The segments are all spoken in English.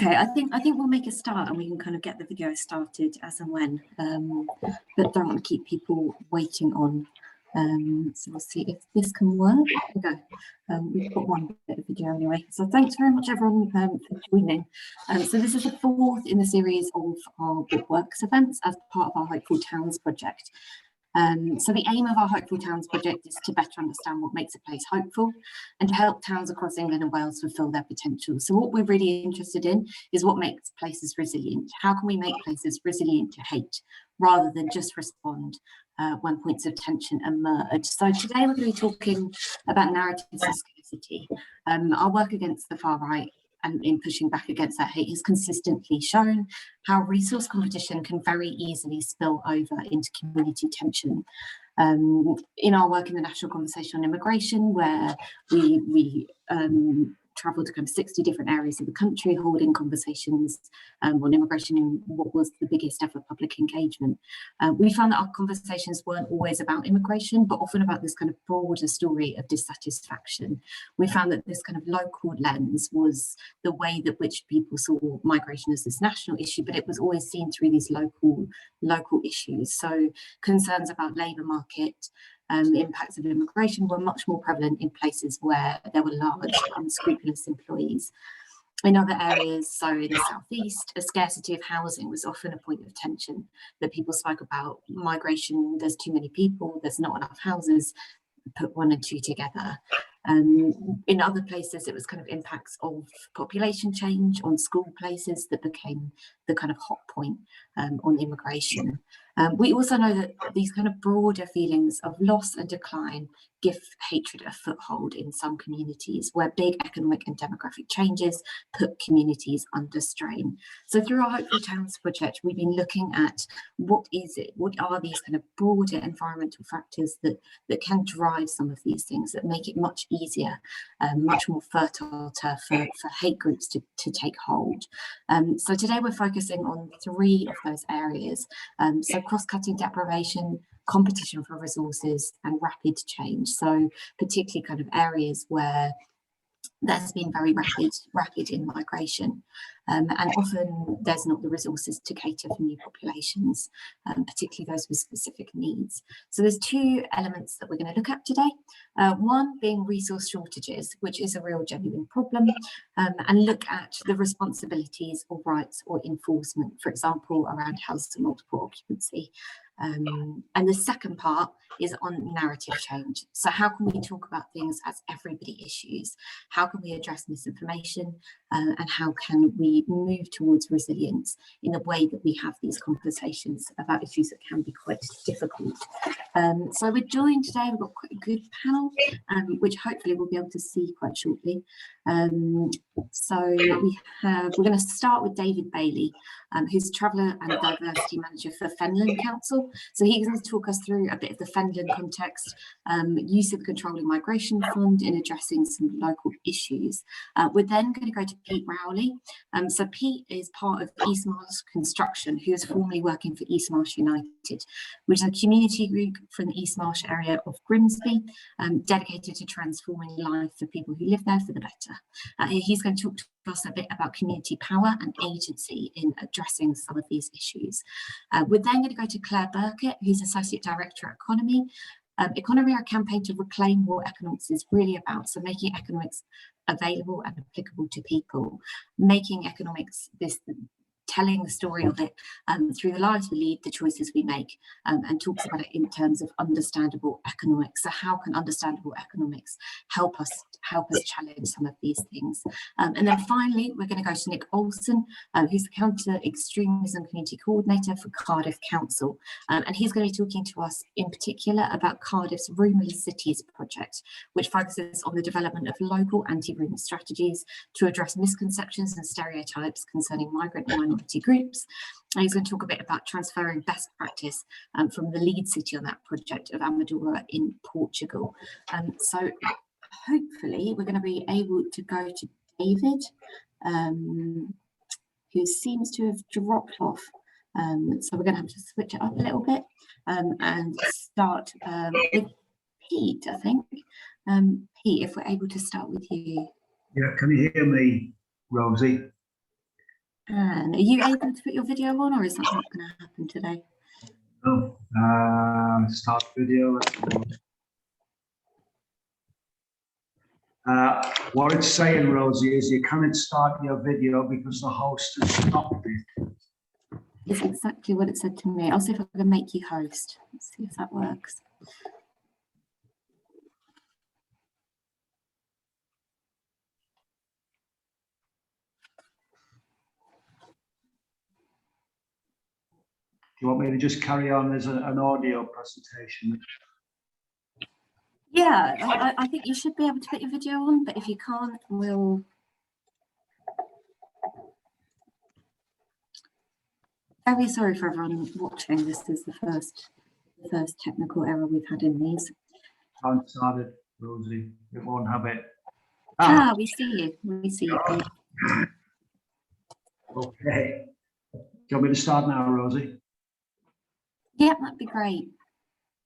Okay, I think we'll make a start and we can kind of get the video started as and when, but don't want to keep people waiting on. So we'll see if this can work. There we go. We've got one bit of video anyway. So thanks very much everyone for joining. So this is the fourth in the series of our What Works events as part of our Hopeful Towns project. So the aim of our Hopeful Towns project is to better understand what makes a place hopeful and to help towns across England and Wales fulfil their potential. So what we're really interested in is what makes places resilient. How can we make places resilient to hate rather than just respond when points of tension emerge? So today we're going to be talking about narratives of scarcity. Our work against the far right and in pushing back against that hate has consistently shown how resource competition can very easily spill over into community tension. In our work in the National Conversation on Immigration, where we travelled to kind of 60 different areas of the country, holding conversations on immigration in what was the biggest ever public engagement. We found that our conversations weren't always about immigration, but often about this kind of broader story of dissatisfaction. We found that this kind of local lens was the way that which people saw migration as this national issue, but it was always seen through these local issues. So concerns about labour market, impacts of immigration were much more prevalent in places where there were large unscrupulous employees. In other areas, so in the southeast, a scarcity of housing was often a point of tension that people spoke about. Migration, there's too many people, there's not enough houses, put one and two together. In other places, it was kind of impacts of population change on school places that became the kind of hot point on immigration. We also know that these kind of broader feelings of loss and decline give hatred a foothold in some communities where big economic and demographic changes put communities under strain. So through our Hopeful Towns project, we've been looking at what are these kind of broader environmental factors that can drive some of these things, that make it much easier, much more fertile turf for hate groups to take hold. So today we're focusing on three of those areas. So cross-cutting deprivation, competition for resources and rapid change. So particularly kind of areas where there's been very rapid in migration, and often there's not the resources to cater for new populations, particularly those with specific needs. So there's two elements that we're going to look at today. One being resource shortages, which is a real genuine problem, and look at the responsibilities or rights or enforcement, for example, around house and multiple occupancy. And the second part is on narrative change. So how can we talk about things as everybody issues? How can we address misinformation? And how can we move towards resilience in a way that we have these conversations about issues that can be quite difficult? So we're joined today, we've got quite a good panel, which hopefully we'll be able to see quite shortly. So we're going to start with David Bailey, who's Traveller and Diversity Manager for Fenland Council. So he's going to talk us through a bit of the Fenland context, use of the Controlling Migration Fund in addressing some local issues. We're then going to go to Pete Rowley. So Pete is part of East Marsh Construction, who is formerly working for East Marsh United, which is a community group from the East Marsh area of Grimsby, dedicated to transforming life for people who live there for the better. He's going to talk to us a bit about community power and agency in addressing some of these issues. We're then going to go to Claire Burkett, who's Associate Director at Economy. Economy are a campaign to reclaim what economics is really about, so making economics available and applicable to people, making economics telling the story of it through the lives we lead, the choices we make, and talks about it in terms of understandable economics. So how can understandable economics help us challenge some of these things? And then finally, we're going to go to Nick Olson, who's the Counter Extremism Community Coordinator for Cardiff Council. And he's going to be talking to us in particular about Cardiff's Roomerless Cities project, which focuses on the development of local anti-rumour strategies to address misconceptions and stereotypes concerning migrant and minority groups. And he's going to talk a bit about transferring best practice from the lead city on that project of Amadora in Portugal. So hopefully we're going to be able to go to David, who seems to have dropped off. So we're going to have to switch it up a little bit and start with Pete, I think. Pete, if we're able to start with you. Yeah, can you hear me, Rosie? And are you able to put your video on, or is that not going to happen today? Oh, start video. What it's saying, Rosie, is you can't start your video because the host has stopped it. It's exactly what it said to me. I'll see if I can make you host. Let's see if that works. Do you want me to just carry on as an audio presentation? Yeah, I think you should be able to put your video on, but if you can't, we'll... Very sorry for everyone watching. This is the first technical error we've had in these. Haven't started, Rosie. It won't have it. We see you. We see you. Okay. Do you want me to start now, Rosie? Yeah, that'd be great.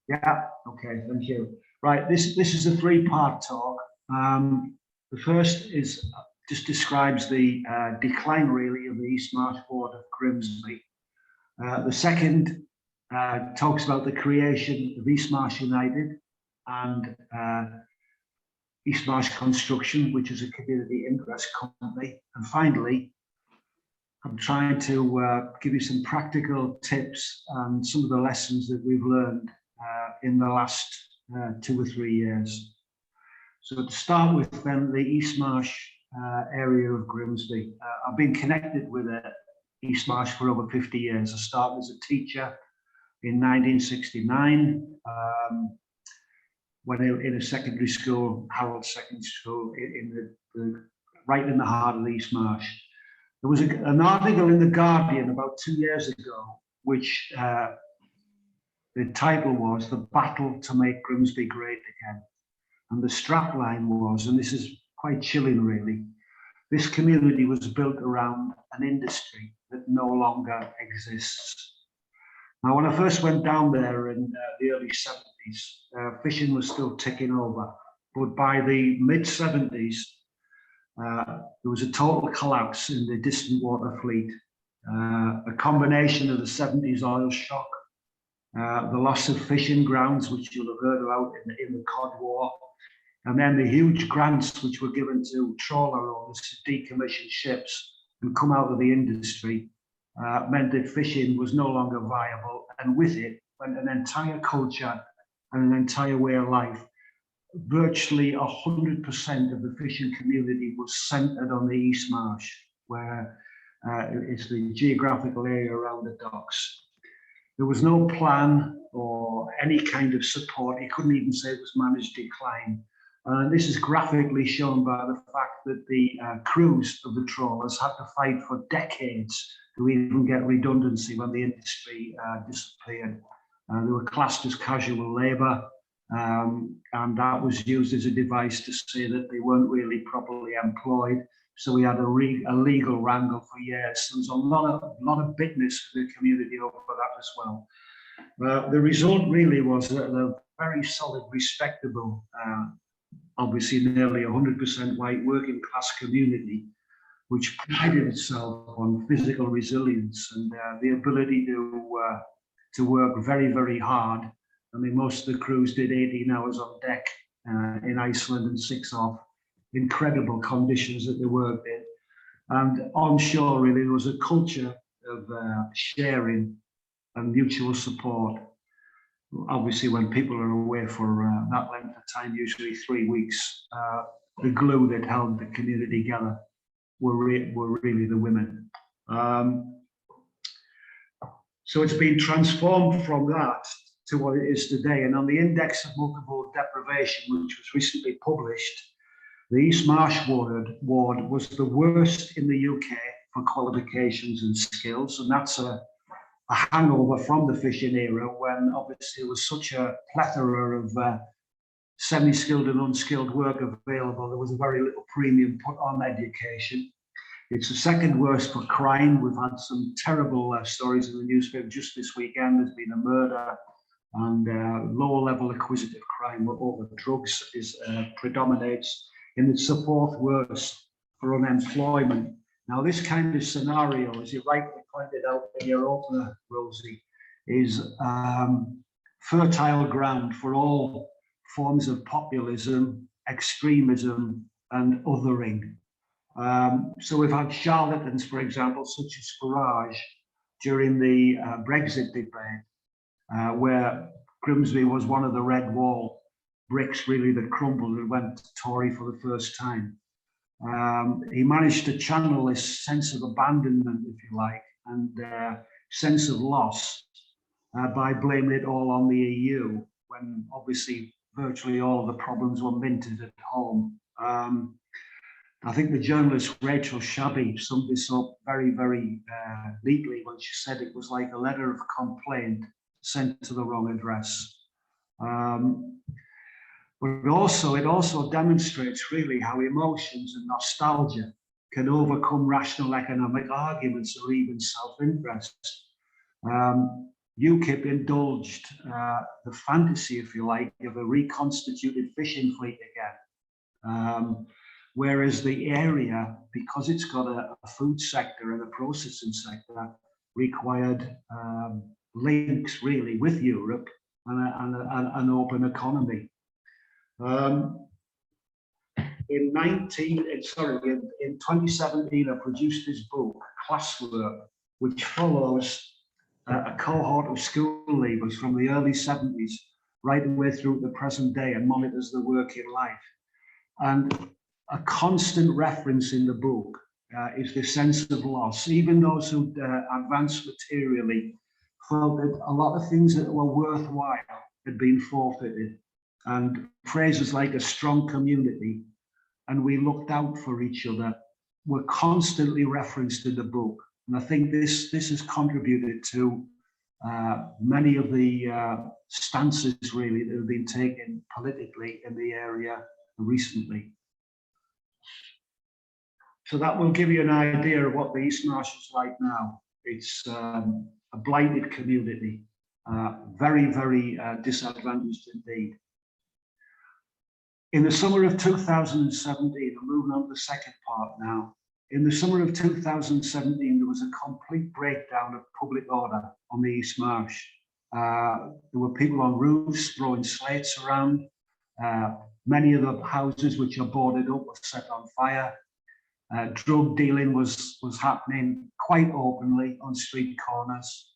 Yeah. Okay. Thank you. Right. This is a three-part talk. The first is just describes the decline, really, of the East Marsh ward of Grimsby. The second talks about the creation of East Marsh United and East Marsh Construction, which is a community interest company. And finally, I'm trying to give you some practical tips and some of the lessons that we've learned in the last 2 or 3 years. So to start with, then, the East Marsh area of Grimsby. I've been connected with East Marsh for over 50 years. I started as a teacher in 1969 when in a secondary school, Harold Secondary School, right in the heart of East Marsh. There was an article in The Guardian about 2 years ago, which the title was "The Battle to Make Grimsby Great Again." And the strapline was, and this is quite chilling really, this community was built around an industry that no longer exists. Now, when I first went down there in the early 70s, fishing was still ticking over. But by the mid-70s, there was a total collapse in the distant water fleet. A combination of the 70s oil shock, the loss of fishing grounds, which you'll have heard about in the Cod War, and then the huge grants which were given to trawler owners to decommission ships and come out of the industry, meant that fishing was no longer viable, and with it went an entire culture and an entire way of life. Virtually 100% of the fishing community was centered on the East Marsh, where it's the geographical area around the docks. There was no plan or any kind of support. You couldn't even say it was managed decline. This is graphically shown by the fact that the crews of the trawlers had to fight for decades to even get redundancy when the industry disappeared. They were classed as casual labour, and that was used as a device to say that they weren't really properly employed. So we had a legal wrangle for years. There was a lot of bitterness for the community over that as well. The result really was that a very solid, respectable, obviously nearly 100% white working class community, which prided itself on physical resilience and the ability to work very, very hard. I mean, most of the crews did 18 hours on deck in Iceland and 6 off. Incredible conditions that they worked in. And on shore, really, there was a culture of sharing and mutual support. Obviously, when people are away for that length of time, usually 3 weeks, the glue that held the community together were really the women. So it's been transformed from that to what it is today. And on the Index of Multiple Deprivation, which was recently published, the East Marsh ward was the worst in the UK for qualifications and skills. And that's a hangover from the fishing era, when obviously there was such a plethora of semi-skilled and unskilled work available. There was a very little premium put on education. It's the second worst for crime. We've had some terrible stories in the newspaper just this weekend. There's been a murder, and lower level acquisitive crime over drugs predominates. And it's the fourth worst for unemployment. Now, this kind of scenario, as you rightly pointed out in your opener, Rosie, is fertile ground for all forms of populism, extremism, and othering. So we've had charlatans, for example, such as Farage, during the Brexit debate, where Grimsby was one of the red wall bricks really that crumbled and went Tory for the first time. He managed to channel this sense of abandonment, if you like, and sense of loss by blaming it all on the EU, when obviously virtually all of the problems were minted at home. I think the journalist Rachel Shabby summed this up very, very neatly when she said it was like a letter of complaint sent to the wrong address. But it also demonstrates really how emotions and nostalgia can overcome rational economic arguments or even self-interest. UKIP indulged the fantasy, if you like, of a reconstituted fishing fleet again. Whereas the area, because it's got a food sector and a processing sector, required links really with Europe and an open economy. In 2017, I produced this book, Classwork, which follows a cohort of school leavers from the early 70s right the way through the present day and monitors the working life. And a constant reference in the book is the sense of loss. Even those who advanced materially felt that a lot of things that were worthwhile had been forfeited. And phrases like a strong community and we looked out for each other were constantly referenced in the book. And I think this has contributed to many of the stances really that have been taken politically in the area recently. So that will give you an idea of what the East Marsh is like now. It's a blighted community, very, very disadvantaged indeed. In the summer of 2017, I'm moving on to the second part now. In the summer of 2017, there was a complete breakdown of public order on the East Marsh. There were people on roofs throwing slates around. Many of the houses which are boarded up were set on fire. Drug dealing was happening quite openly on street corners.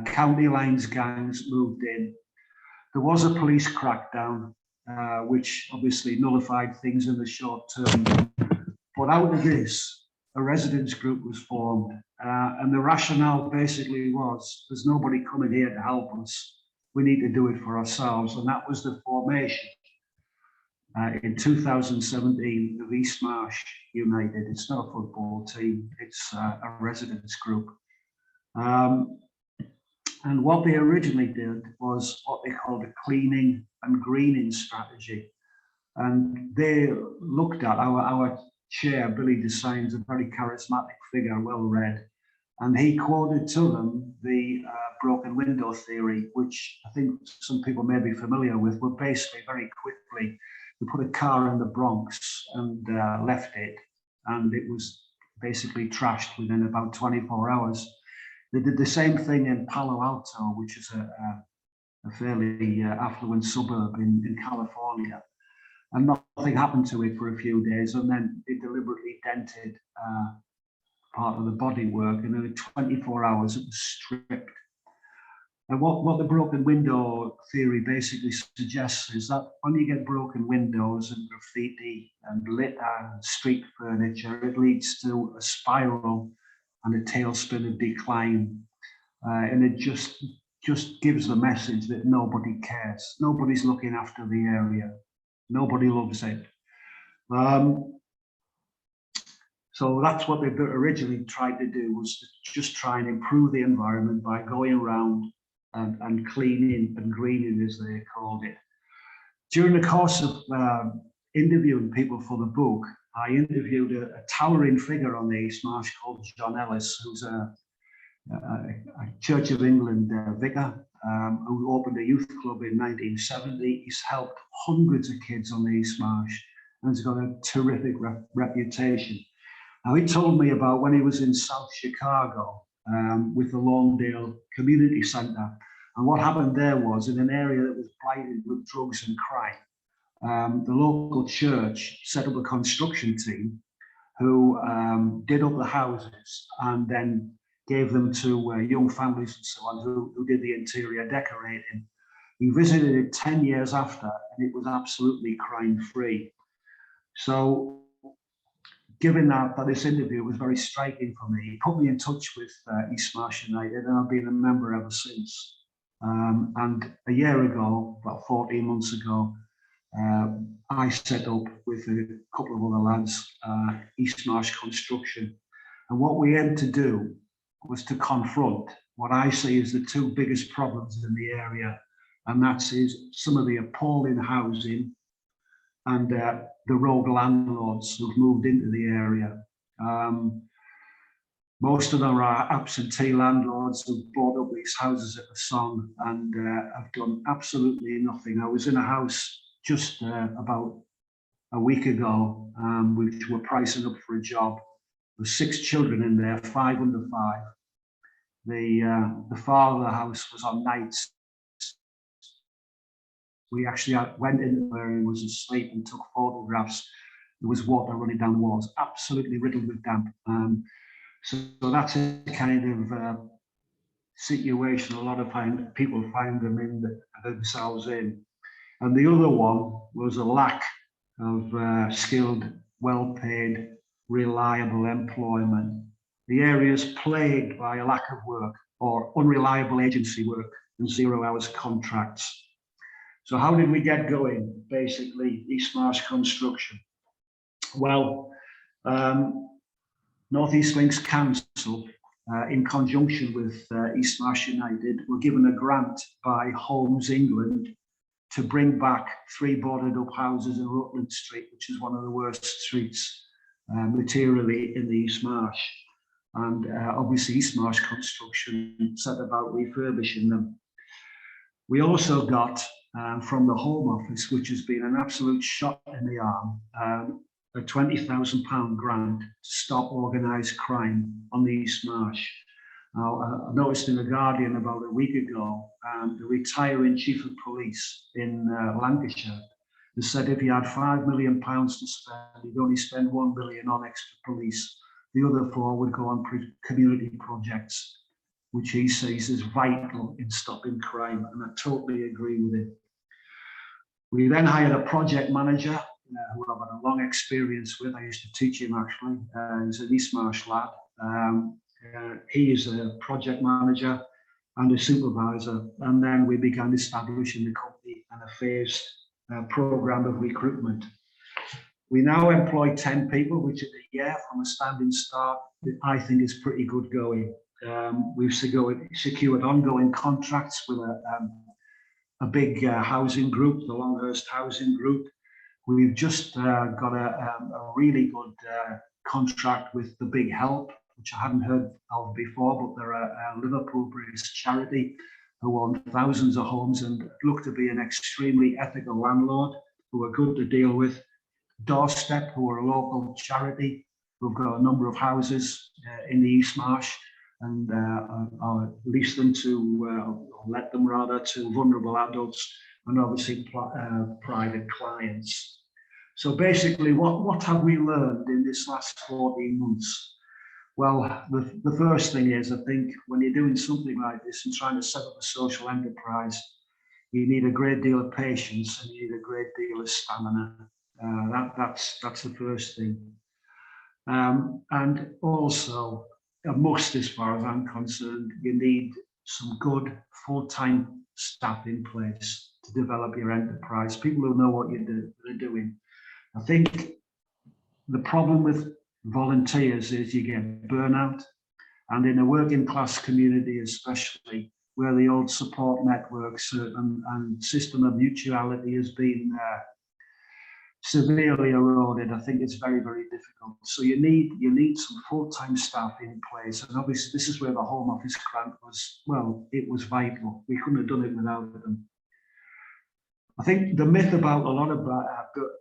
County lines gangs moved in. There was a police crackdown, which obviously nullified things in the short term. But out of this, a residents group was formed. And the rationale basically was, there's nobody coming here to help us. We need to do it for ourselves. And that was the formation. In 2017, of East Marsh United. It's not a football team, it's a residents group. And what they originally did was what they called a cleaning and greening strategy. And they looked at our chair, Billy Designs, a very charismatic figure, well read. And he quoted to them the broken window theory, which I think some people may be familiar with, but basically very quickly, they put a car in the Bronx and left it, and it was basically trashed within about 24 hours. They did the same thing in Palo Alto, which is a fairly affluent suburb in California. And nothing happened to it for a few days, and then they deliberately dented part of the bodywork, and in 24 hours it was stripped. And what the broken window theory basically suggests is that when you get broken windows and graffiti and litter and street furniture, it leads to a spiral and a tailspin of decline. And it just gives the message that nobody cares. Nobody's looking after the area. Nobody loves it. So that's what they originally tried to do, was to just try and improve the environment by going around and cleaning and greening, as they called it. During the course of interviewing people for the book, I interviewed a towering figure on the East Marsh called John Ellis, who's a Church of England vicar, who opened a youth club in 1970. He's helped hundreds of kids on the East Marsh and has got a terrific reputation. Now, he told me about when he was in South Chicago with the Lawndale Community Centre. And what happened there was, in an area that was blighted with drugs and crime, the local church set up a construction team who did up the houses and then gave them to young families and so on who did the interior decorating. He visited it 10 years after, and it was absolutely crime-free. So, given that this interview was very striking for me, he put me in touch with East Marsh United, and I've been a member ever since. And a year ago, about 14 months ago, I set up with a couple of other lads, East Marsh Construction. And what we aimed to do was to confront what I see as the two biggest problems in the area, and that is some of the appalling housing and the rogue landlords who've moved into the area. Most of them are absentee landlords who've bought up these houses at the song and have done absolutely nothing. I was in a house just about a week ago, which were pricing up for a job. There were 6 children in there, 5 under 5. The father of the house was on nights. We actually went in where he was asleep and took photographs. There was water running down the walls, absolutely riddled with damp. So that's a kind of situation a lot of people find themselves in. And the other one was a lack of skilled, well-paid, reliable employment. The area is plagued by a lack of work or unreliable agency work and 0 hours contracts. So how did we get going? Basically, East Marsh Construction. Well, North East Links Council, in conjunction with East Marsh United, were given a grant by Homes England to bring back 3 boarded up houses in Rutland Street, which is one of the worst streets materially in the East Marsh. And obviously East Marsh Construction set about refurbishing them. We also got from the Home Office, which has been an absolute shot in the arm, a £20,000 grant to stop organised crime on the East Marsh. Now, I noticed in The Guardian about a week ago, the retiring Chief of Police in Lancashire has said if he had £5 million to spend, he'd only spend £1 million on extra police. The other 4 would go on community projects, which he sees as vital in stopping crime, and I totally agree with him. We then hired a project manager who I've had a long experience with. I used to teach him actually. He's an East Marsh lad. He is a project manager and a supervisor. And then we began establishing the company and a phased program of recruitment. We now employ 10 people, which in a year from a standing start, I think is pretty good going. We've secured ongoing contracts with a big housing group, the Longhurst Housing Group. We've just got a really good contract with the Big Help, which I hadn't heard of before, but they're a Liverpool-based charity who own thousands of homes and look to be an extremely ethical landlord who are good to deal with. Doorstep, who are a local charity who've got a number of houses in the East Marsh, and I'll lease them to, or let them rather, to vulnerable adults and obviously private clients. So basically, what have we learned in this last 14 months? Well, the first thing is, I think when you're doing something like this and trying to set up a social enterprise, you need a great deal of patience and you need a great deal of stamina. That's the first thing. And also, a must as far as I'm concerned, you need some good full-time staff in place to develop your enterprise, people who know what they're doing. I think the problem with volunteers is you get burnout, and in a working class community especially, where the old support networks and system of mutuality has been severely eroded, I think it's very, very difficult. So you need some full-time staff in place, and obviously this is where the Home Office grant was, well, it was vital. We couldn't have done it without them. I think the myth about a lot of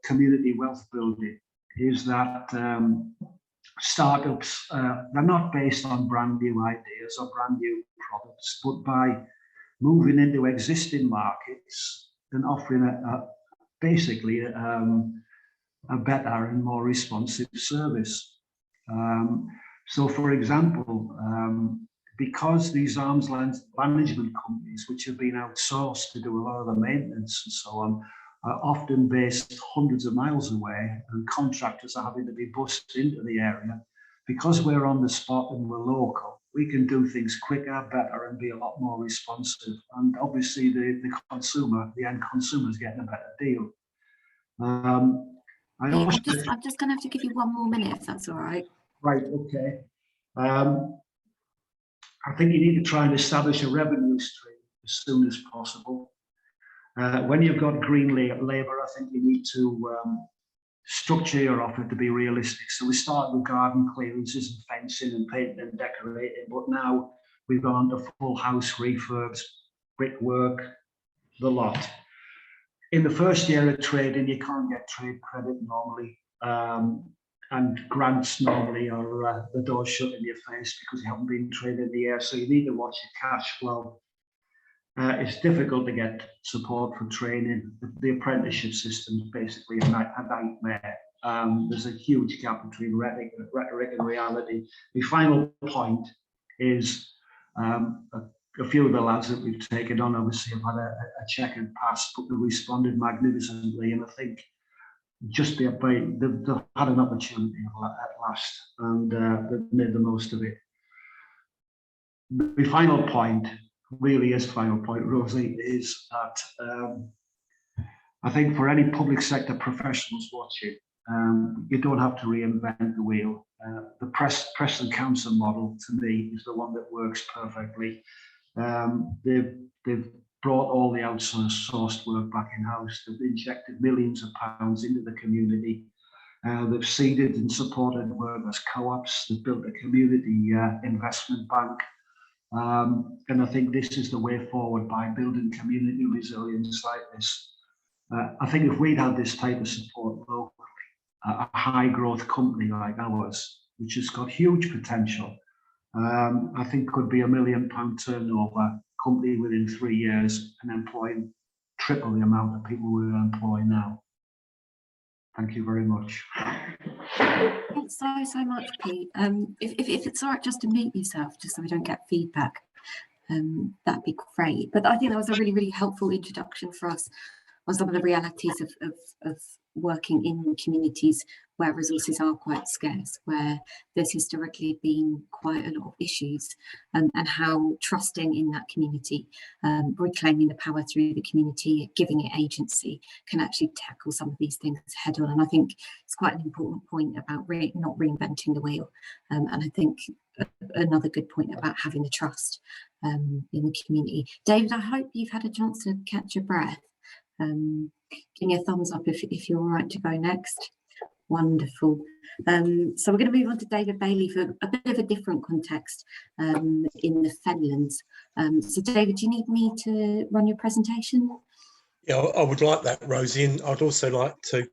community wealth building is that startups, they're not based on brand new ideas or brand new products, but by moving into existing markets and offering basically a better and more responsive service. So, for example, because these arm's length management companies, which have been outsourced to do a lot of the maintenance and so on, are often based hundreds of miles away, and contractors are having to be bussed into the area. Because we're on the spot and we're local, we can do things quicker, better, and be a lot more responsive. And obviously, the consumer, the end consumer, is getting a better deal. I'm just going to have to give you one more minute, if that's all right. Right. Okay. I think you need to try and establish a revenue stream as soon as possible. When you've got green labour, I think you need to structure your offer to be realistic. So we started with garden clearances and fencing and painting and decorating, but now we've gone to full house refurbs, brickwork, the lot. In the first year of trading, you can't get trade credit normally. And grants normally are the door shut in your face because you haven't been trading the year. So you need to watch your cash flow. It's difficult to get support for training. The apprenticeship system is basically a nightmare. There's a huge gap between rhetoric and reality. The final point is a few of the lads that we've taken on obviously have had a checkered past, but they responded magnificently. And I think just they've had an opportunity at last, and they've made the most of it. The final point, Rosie, is that I think for any public sector professionals watching, you don't have to reinvent the wheel. The Preston Council model, to me, is the one that works perfectly. They've brought all the outsourced work back in-house. They've injected millions of pounds into the community. They've seeded and supported workers' co-ops. They've built a community investment bank. And I think this is the way forward, by building community resilience like this. I think if we'd had this type of support locally, a high growth company like ours, which has got huge potential, I think could be £1 million turnover company within 3 years and employing triple the amount of people we employ now. Thank you very much. Thanks so much, Pete. If it's all right just to mute yourself, just so we don't get feedback, that'd be great. But I think that was a really helpful introduction for us on some of the realities of working in communities where resources are quite scarce, where there's historically been quite a lot of issues, and how trusting in that community, reclaiming the power through the community, giving it agency, can actually tackle some of these things head on. And I think it's quite an important point about not reinventing the wheel. And I think another good point about having the trust in the community. David, I hope you've had a chance to catch your breath. Give me a thumbs up if you're all right to go next. Wonderful. So we're going to move on to David Bailey for a bit of a different context in the Fenlands. So David, do you need me to run your presentation? Yeah, I would like that, Rosie, and I'd also like to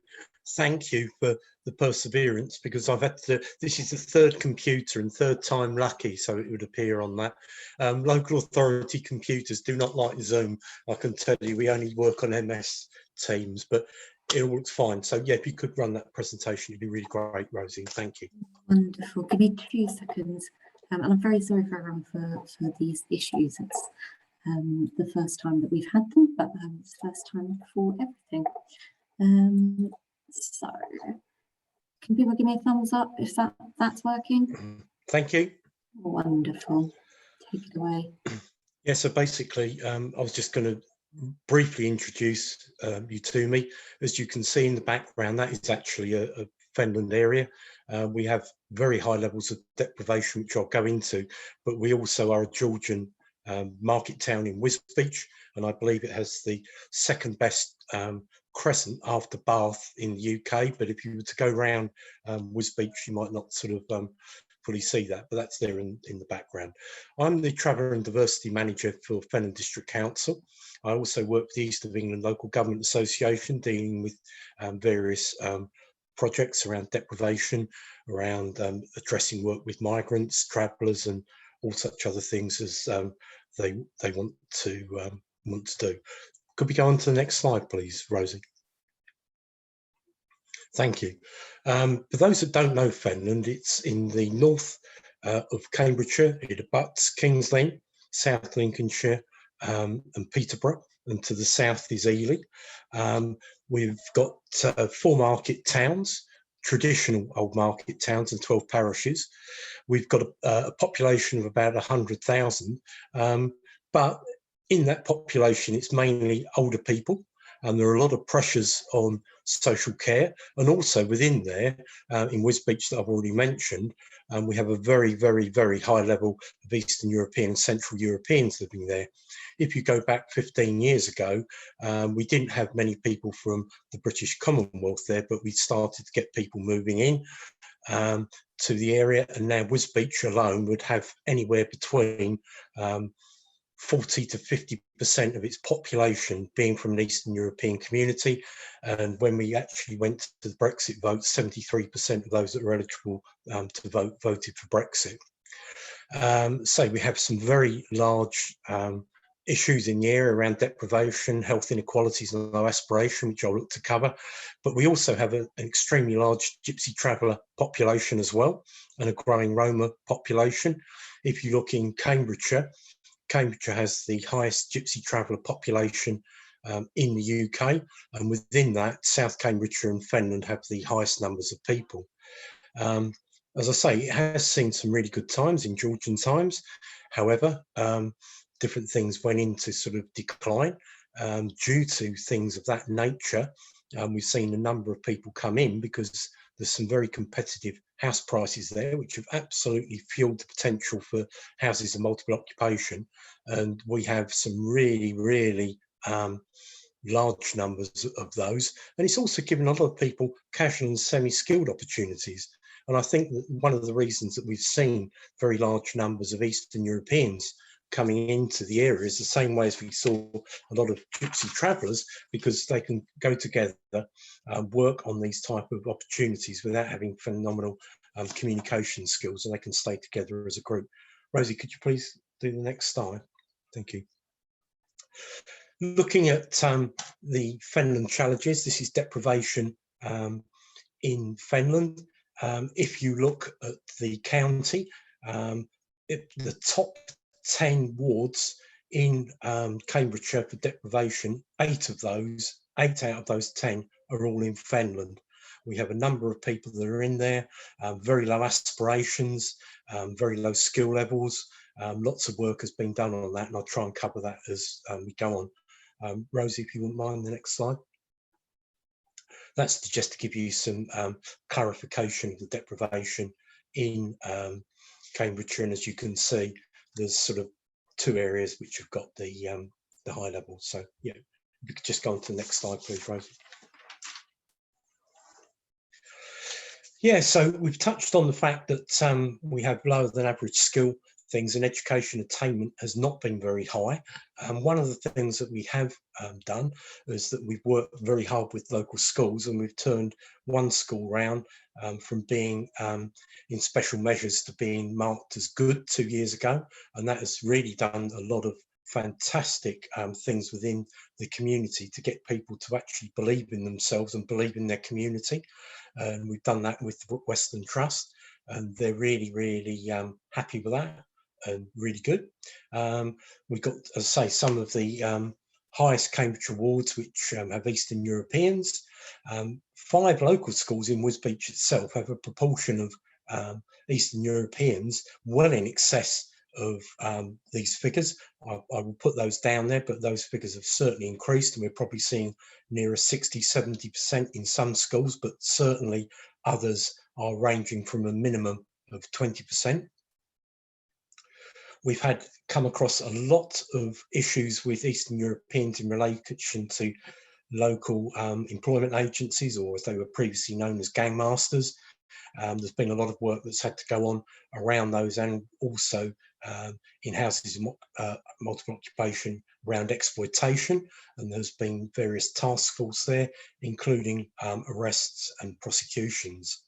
thank you for the perseverance, because I've had to, this is the third computer and third time lucky, so it would appear on that. Local authority computers do not like Zoom, I can tell you. We only work on MS Teams, but it all looks fine. So yeah, if you could run that presentation, it'd be really great, Rosie. Thank you. Wonderful. Give me 2 seconds. And I'm very sorry for everyone for these issues. It's the first time that we've had them, but it's the first time for everything. So can people give me a thumbs up if that's working? Thank you. Wonderful. Take it away. Yeah, so basically, I was just going to briefly introduce you to me. As you can see in the background, that is actually a Fenland area. We have very high levels of deprivation, which I'll go into, but we also are a Georgian market town in Wisbech, and I believe it has the second best crescent after Bath in the UK. But if you were to go around Wisbech, you might not sort of fully see that, but that's there in the background. I'm the Travel and Diversity Manager for Fenland District Council. I also work with the East of England Local Government Association, dealing with various projects around deprivation, around addressing work with migrants, travellers, and all such other things as they want to do. Could we go on to the next slide, please, Rosie? Thank you. For those that don't know Fenland, it's in the north of Cambridgeshire. It abuts Kings Lynn, South Lincolnshire, and Peterborough, and to the south is Ely. We've got 4 market towns, traditional old market towns, and 12 parishes. We've got a population of about 100,000, but in that population, it's mainly older people, and there are a lot of pressures on social care. And also within there, in Wisbech that I've already mentioned, we have a very, very, very high level of Eastern European and Central Europeans living there. If you go back 15 years ago, we didn't have many people from the British Commonwealth there, but we started to get people moving in to the area, and now Wisbech alone would have anywhere between 40 to 50% of its population being from an Eastern European community. And when we actually went to the Brexit vote, 73% of those that were eligible to vote voted for Brexit. So we have some very large issues in the area around deprivation, health inequalities and low aspiration, which I'll look to cover. But we also have an extremely large Gypsy traveller population as well, and a growing Roma population. If you look in Cambridgeshire, Cambridgeshire has the highest Gypsy traveller population in the UK, and within that, South Cambridgeshire and Fenland have the highest numbers of people. As I say, it has seen some really good times in Georgian times. However, different things went into sort of decline due to things of that nature. We've seen a number of people come in because there's some very competitive house prices there, which have absolutely fueled the potential for houses of multiple occupation. And we have some really, really large numbers of those. And it's also given a lot of people casual and semi-skilled opportunities. And I think that one of the reasons that we've seen very large numbers of Eastern Europeans coming into the area is the same way as we saw a lot of Gypsy travellers, because they can go together, work on these type of opportunities without having phenomenal communication skills, and they can stay together as a group. Rosie, could you please do the next slide? Thank you. Looking at the Fenland challenges, this is deprivation in Fenland. If you look at the county, the top 10 wards in Cambridgeshire for deprivation, 8 out of those 10 are all in Fenland. We have a number of people that are in there, very low aspirations, very low skill levels. Lots of work has been done on that, and I'll try and cover that as we go on. Rosie, if you wouldn't mind, the next slide. That's just to give you some clarification of the deprivation in Cambridgeshire, and as you can see, there's sort of 2 areas which have got the high level. So yeah, if you could just go on to the next slide, please, Rosie. Yeah, so we've touched on the fact that we have lower than average skill things, and education attainment has not been very high. One of the things that we have done is that we've worked very hard with local schools, and we've turned one school round from being in special measures to being marked as good 2 years ago, and that has really done a lot of fantastic things within the community to get people to actually believe in themselves and believe in their community. And we've done that with the Western Trust, and they're really, really happy with that and really good. We've got, as I say, some of the highest Cambridge awards which have Eastern Europeans. 5 local schools in Wisbech itself have a proportion of Eastern Europeans well in excess of these figures. I will put those down there, but those figures have certainly increased, and we're probably seeing nearer 60–70% in some schools, but certainly others are ranging from a minimum of 20%. We've come across a lot of issues with Eastern Europeans in relation to local employment agencies, or as they were previously known as gangmasters. There's been a lot of work that's had to go on around those, and also in houses multiple occupation around exploitation, and there's been various task force there, including arrests and prosecutions.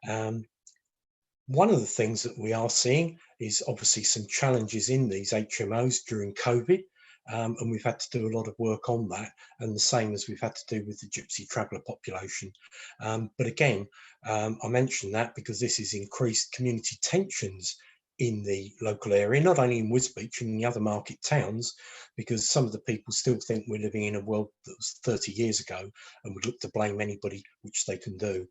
One of the things that we are seeing is obviously some challenges in these HMOs during COVID, and we've had to do a lot of work on that, and the same as we've had to do with the gypsy traveller population. But again, I mention that because this has increased community tensions in the local area, not only in Wisbech, in the other market towns, because some of the people still think we're living in a world that was 30 years ago and would look to blame anybody, which they can do.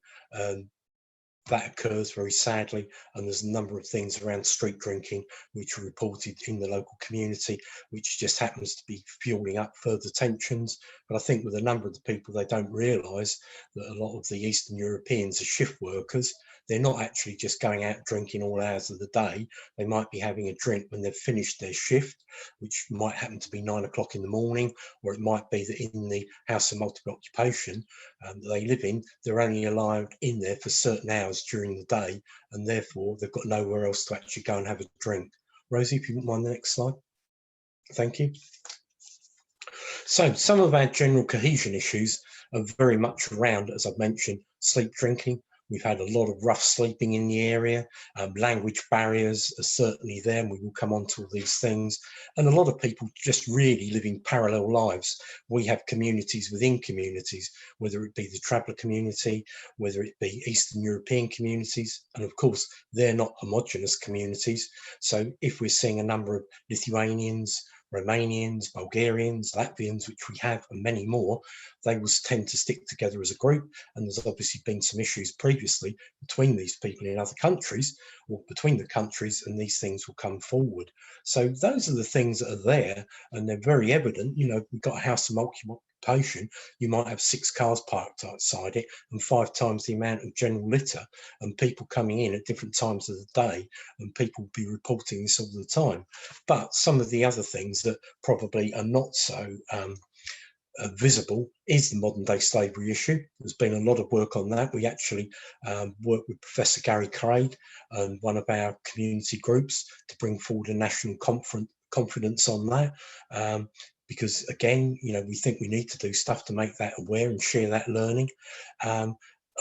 That occurs very sadly, and there's a number of things around street drinking which are reported in the local community, which just happens to be fueling up further tensions. But I think with a number of the people, they don't realise that a lot of the Eastern Europeans are shift workers. They're not actually just going out drinking all hours of the day. They might be having a drink when they've finished their shift, which might happen to be 9 o'clock in the morning, or it might be that in the house of multiple occupation that they live in, they're only allowed in there for certain hours during the day, and therefore they've got nowhere else to actually go and have a drink. Rosie, if you wouldn't mind the next slide. Thank you. So some of our general cohesion issues are very much around, as I've mentioned, sleep drinking. We've had a lot of rough sleeping in the area. Language barriers are certainly there, and we will come on to all these things. And a lot of people just really living parallel lives. We have communities within communities, whether it be the traveller community, whether it be Eastern European communities, and of course, they're not homogenous communities. So if we're seeing a number of Lithuanians, Romanians, Bulgarians, Latvians, which we have, and many more, they will tend to stick together as a group. And there's obviously been some issues previously between these people in other countries, or between the countries, and these things will come forward. So those are the things that are there, and they're very evident. You know, we've got a house of multi-occupation, you might have 6 cars parked outside it and 5 times the amount of general litter, and people coming in at different times of the day, and people will be reporting this all the time. But some of the other things that probably are not so visible is the modern day slavery issue. There's been a lot of work on that. We actually worked with Professor Gary Craig and one of our community groups to bring forward a national confidence on that. Because again, you know, we think we need to do stuff to make that aware and share that learning. A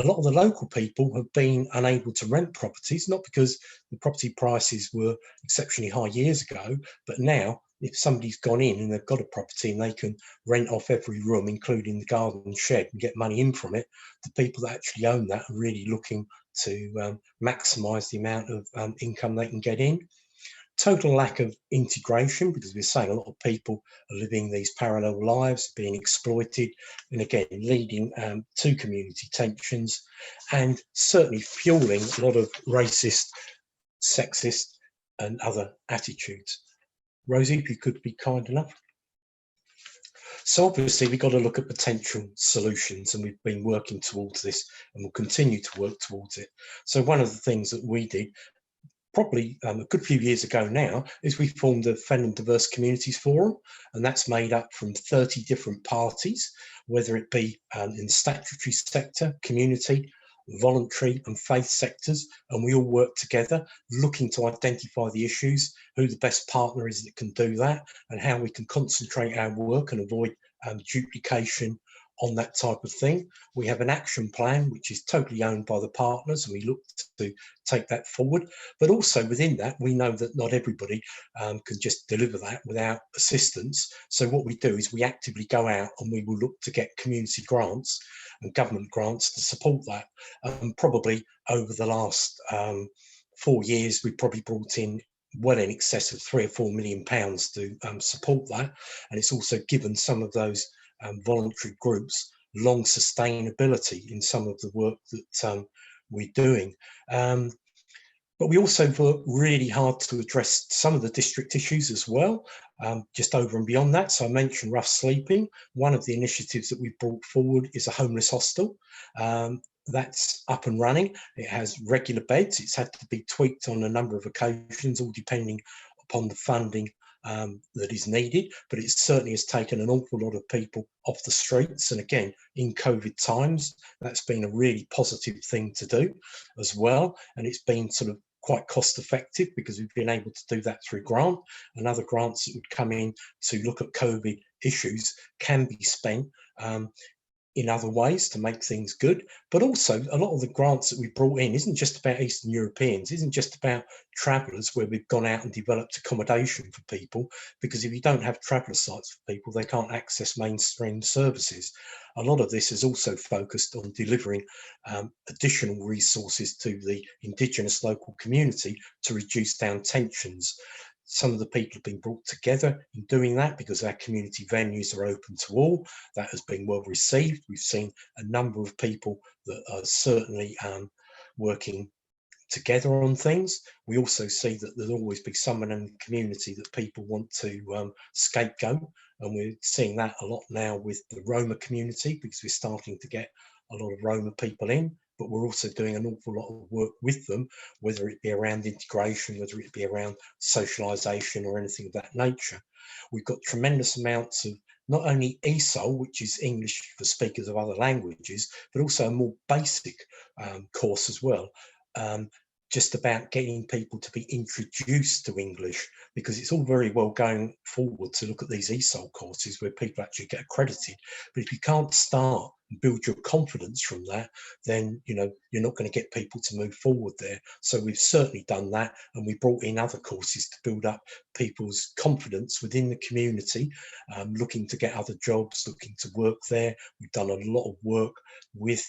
lot of the local people have been unable to rent properties, not because the property prices were exceptionally high years ago, but now if somebody's gone in and they've got a property and they can rent off every room, including the garden shed, and get money in from it, the people that actually own that are really looking to maximise the amount of income they can get in. Total lack of integration, because we're saying a lot of people are living these parallel lives, being exploited, and again leading to community tensions, and certainly fueling a lot of racist, sexist and other attitudes. Rosie, if you could be kind enough. So obviously we've got to look at potential solutions, and we've been working towards this and will continue to work towards it. So one of the things that we did probably a good few years ago now is we formed the Fenland Diverse Communities Forum, and that's made up from 30 different parties, whether it be in the statutory sector, community, voluntary and faith sectors, and we all work together looking to identify the issues, who the best partner is that can do that, and how we can concentrate our work and avoid duplication on that type of thing. We have an action plan which is totally owned by the partners, and we look to take that forward. But also within that, we know that not everybody can just deliver that without assistance. So what we do is we actively go out and we will look to get community grants and government grants to support that. Probably over the last 4 years, we've probably brought in well in excess of £3 or £4 million to support that. And it's also given some of those voluntary groups long sustainability in some of the work that we're doing. But we also work really hard to address some of the district issues as well, just over and beyond that. So I mentioned rough sleeping. One of the initiatives that we've brought forward is a homeless hostel. That's up and running. It has regular beds. It's had to be tweaked on a number of occasions, all depending upon the funding that is needed, but it certainly has taken an awful lot of people off the streets. And again, in COVID times, that's been a really positive thing to do as well. And it's been sort of quite cost effective because we've been able to do that through grant, and other grants that would come in to look at COVID issues can be spent in other ways to make things good. But also a lot of the grants that we brought in isn't just about Eastern Europeans, isn't just about travellers where we've gone out and developed accommodation for people, because if you don't have traveller sites for people, they can't access mainstream services. A lot of this is also focused on delivering additional resources to the Indigenous local community to reduce down tensions. Some of the people have been brought together in doing that because our community venues are open to all. That has been well received. We've seen a number of people that are certainly working together on things. We also see that there'll always be someone in the community that people want to scapegoat, and we're seeing that a lot now with the Roma community, because we're starting to get a lot of Roma people in, but we're also doing an awful lot of work with them, whether it be around integration, whether it be around socialisation or anything of that nature. We've got tremendous amounts of not only ESOL, which is English for speakers of other languages, but also a more basic course as well. Just about getting people to be introduced to English, because it's all very well going forward to look at these ESOL courses where people actually get accredited. But if you can't start and build your confidence from that, then you're not going to get people to move forward there. So we've certainly done that, and we brought in other courses to build up people's confidence within the community, looking to get other jobs, looking to work there. We've done a lot of work with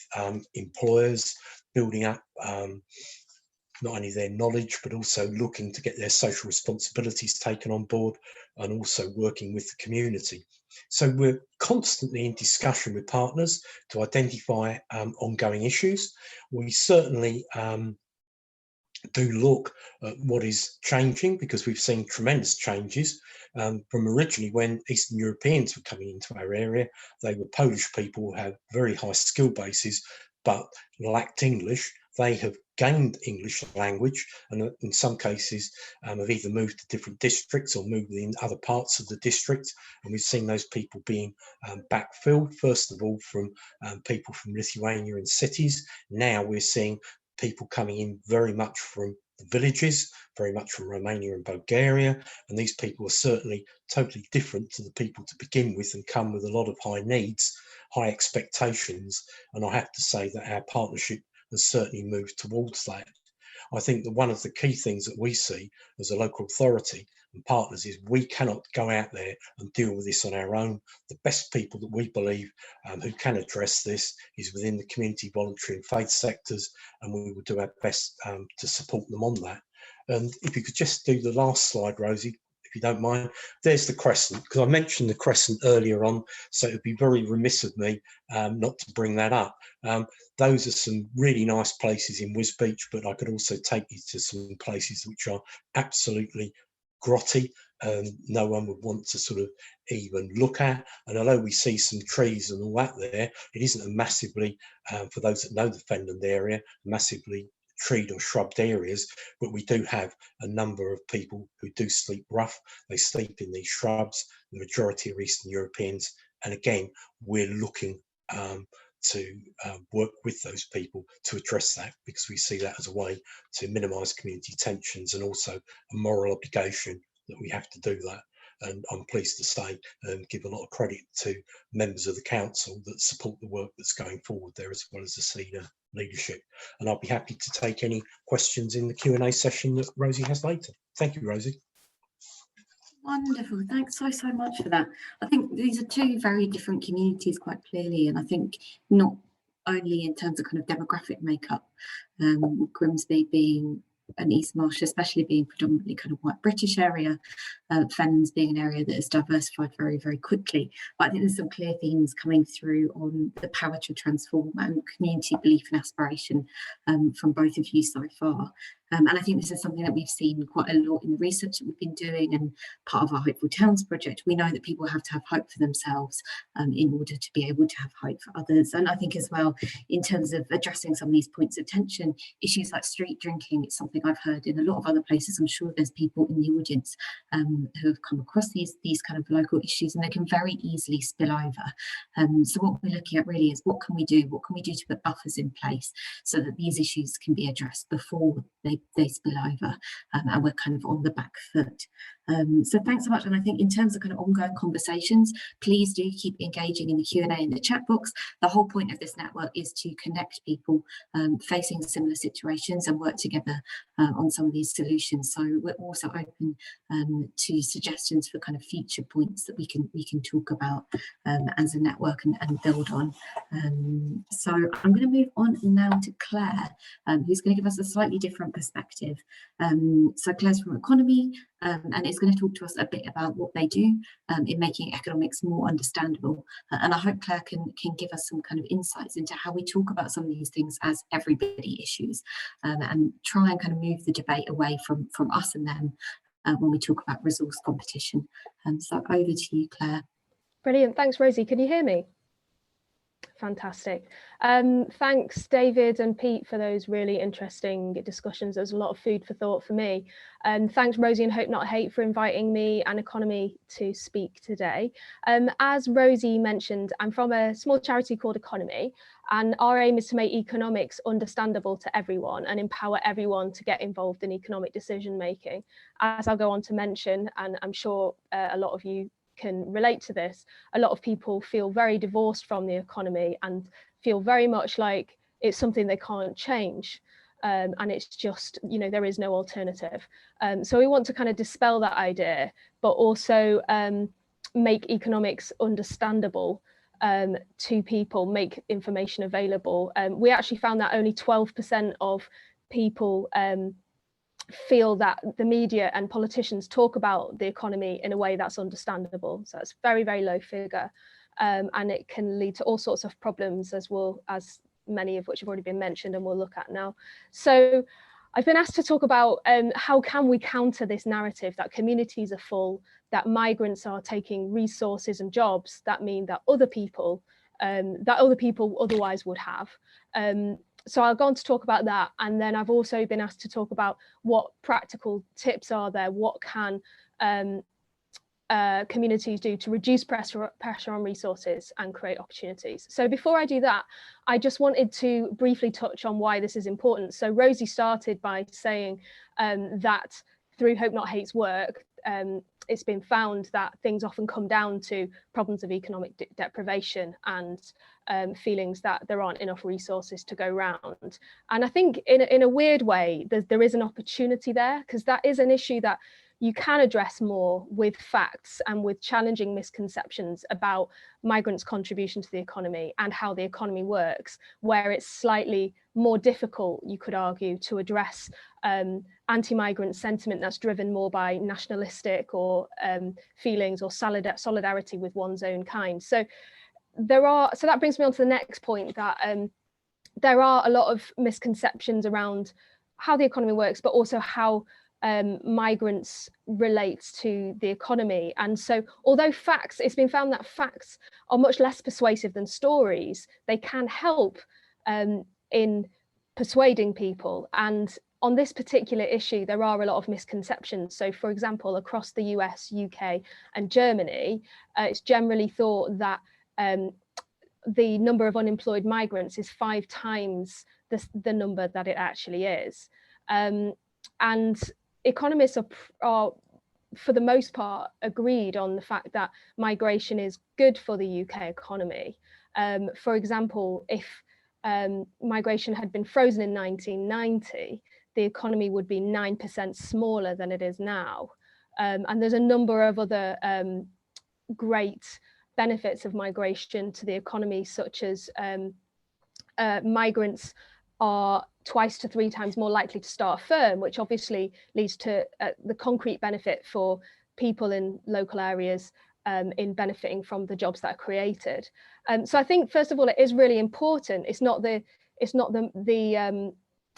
employers, building up not only their knowledge, but also looking to get their social responsibilities taken on board, and also working with the community. So we're constantly in discussion with partners to identify ongoing issues. We certainly do look at what is changing, because we've seen tremendous changes from originally when Eastern Europeans were coming into our area. They were Polish people who have very high skill bases, but lacked English. They have gained English language, and in some cases have either moved to different districts or moved in other parts of the district. And we've seen those people being backfilled, first of all from people from Lithuania and cities. Now we're seeing people coming in very much from the villages, very much from Romania and Bulgaria, and these people are certainly totally different to the people to begin with, and come with a lot of high needs, high expectations. And I have to say that our partnership has certainly moved towards that. I think that one of the key things that we see as a local authority and partners is we cannot go out there and deal with this on our own. The best people that we believe who can address this is within the community, voluntary and faith sectors, and we will do our best to support them on that. And if you could just do the last slide, Rosie, if you don't mind. There's the crescent, because I mentioned the crescent earlier on, so it would be very remiss of me not to bring that up. Those are some really nice places in Wisbeach, but I could also take you to some places which are absolutely grotty, and no one would want to sort of even look at. And although we see some trees and all that there, it isn't a massively, for those that know the Fenland area, massively treed or shrubbed areas, but we do have a number of people who do sleep rough. They sleep in these shrubs. The majority are Eastern Europeans, and again, we're looking to work with those people to address that, because we see that as a way to minimise community tensions, and also a moral obligation that we have to do that. And I'm pleased to say and give a lot of credit to members of the council that support the work that's going forward there, as well as the senior leadership. And I'll be happy to take any questions in the Q&A session that Rosie has later. Thank you, Rosie. Wonderful, thanks so much for that. I think these are two very different communities quite clearly, and I think not only in terms of kind of demographic makeup, Grimsby being an East Marsh, especially being predominantly kind of white British area, Fens being an area that has diversified very, very quickly. But I think there's some clear themes coming through on the power to transform and community belief and aspiration from both of you so far. And I think this is something that we've seen quite a lot in the research that we've been doing, and part of our Hopeful Towns project. We know that people have to have hope for themselves in order to be able to have hope for others. And I think as well, in terms of addressing some of these points of tension, issues like street drinking, it's something something I've heard in a lot of other places. I'm sure there's people in the audience who have come across these kind of local issues, and they can very easily spill over. So what we're looking at really is what can we do? What can we do to put buffers in place so that these issues can be addressed before they spill over, and we're kind of on the back foot. So thanks so much. And I think in terms of kind of ongoing conversations, please do keep engaging in the Q&A in the chat box. The whole point of this network is to connect people facing similar situations and work together on some of these solutions. So we're also open to suggestions for kind of future points that we can talk about as a network and build on. So I'm going to move on now to Claire, who's going to give us a slightly different perspective. So Claire's from economy and is going to talk to us a bit about what they do in making economics more understandable. And I hope Claire can give us some kind of insights into how we talk about some of these things as everybody issues, and try and kind of move the debate away from us and them when we talk about resource competition. So over to you, Claire. Brilliant. Thanks, Rosie. Can you hear me? Fantastic. Thanks, David and Pete, for those really interesting discussions. There's a lot of food for thought for me. And thanks, Rosie and Hope Not Hate, for inviting me and Economy to speak today. As Rosie mentioned, I'm from a small charity called Economy, and our aim is to make economics understandable to everyone and empower everyone to get involved in economic decision making. As I'll go on to mention, and I'm sure a lot of you can relate to this, a lot of people feel very divorced from the economy and feel very much like it's something they can't change, and it's just, you know, there is no alternative. So we want to kind of dispel that idea, but also make economics understandable to people, make information available. We actually found that only 12% of people feel that the media and politicians talk about the economy in a way that's understandable. So it's very, very low figure, and it can lead to all sorts of problems, as many of which have already been mentioned and we'll look at now. So I've been asked to talk about how can we counter this narrative that communities are full, that migrants are taking resources and jobs that mean that other people otherwise would have. So I'll go on to talk about that, and then I've also been asked to talk about what practical tips are there, what can communities do to reduce pressure on resources and create opportunities. So before I do that, I just wanted to briefly touch on why this is important. So Rosie started by saying that through Hope Not Hate's work, it's been found that things often come down to problems of economic deprivation and feelings that there aren't enough resources to go round. And I think in a weird way, there is an opportunity there, because that is an issue that you can address more with facts and with challenging misconceptions about migrants' contribution to the economy and how the economy works, where it's slightly more difficult, you could argue, to address anti-migrant sentiment that's driven more by nationalistic or feelings or solidarity with one's own kind. So that brings me on to the next point, that there are a lot of misconceptions around how the economy works, but also how migrants relate to the economy. And so although it's been found that facts are much less persuasive than stories, they can help in persuading people. And on this particular issue, there are a lot of misconceptions. So for example, across the US, UK and Germany, it's generally thought that the number of unemployed migrants is 5 times the number that it actually is. And economists are, for the most part, agreed on the fact that migration is good for the UK economy. For example, if migration had been frozen in 1990, the economy would be 9% smaller than it is now. And there's a number of other great benefits of migration to the economy, such as migrants are 2 to 3 times more likely to start a firm, which obviously leads to the concrete benefit for people in local areas in benefiting from the jobs that are created. So I think, first of all, it is really important. It's not going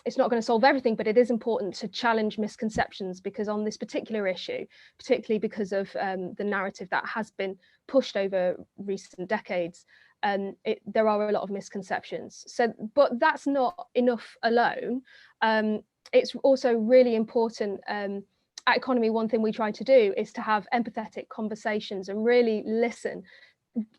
to solve everything, but it is important to challenge misconceptions, because on this particular issue, particularly because of the narrative that has been pushed over recent decades, there are a lot of misconceptions. So, but that's not enough alone. it's also really important at Economy. One thing we try to do is to have empathetic conversations and really listen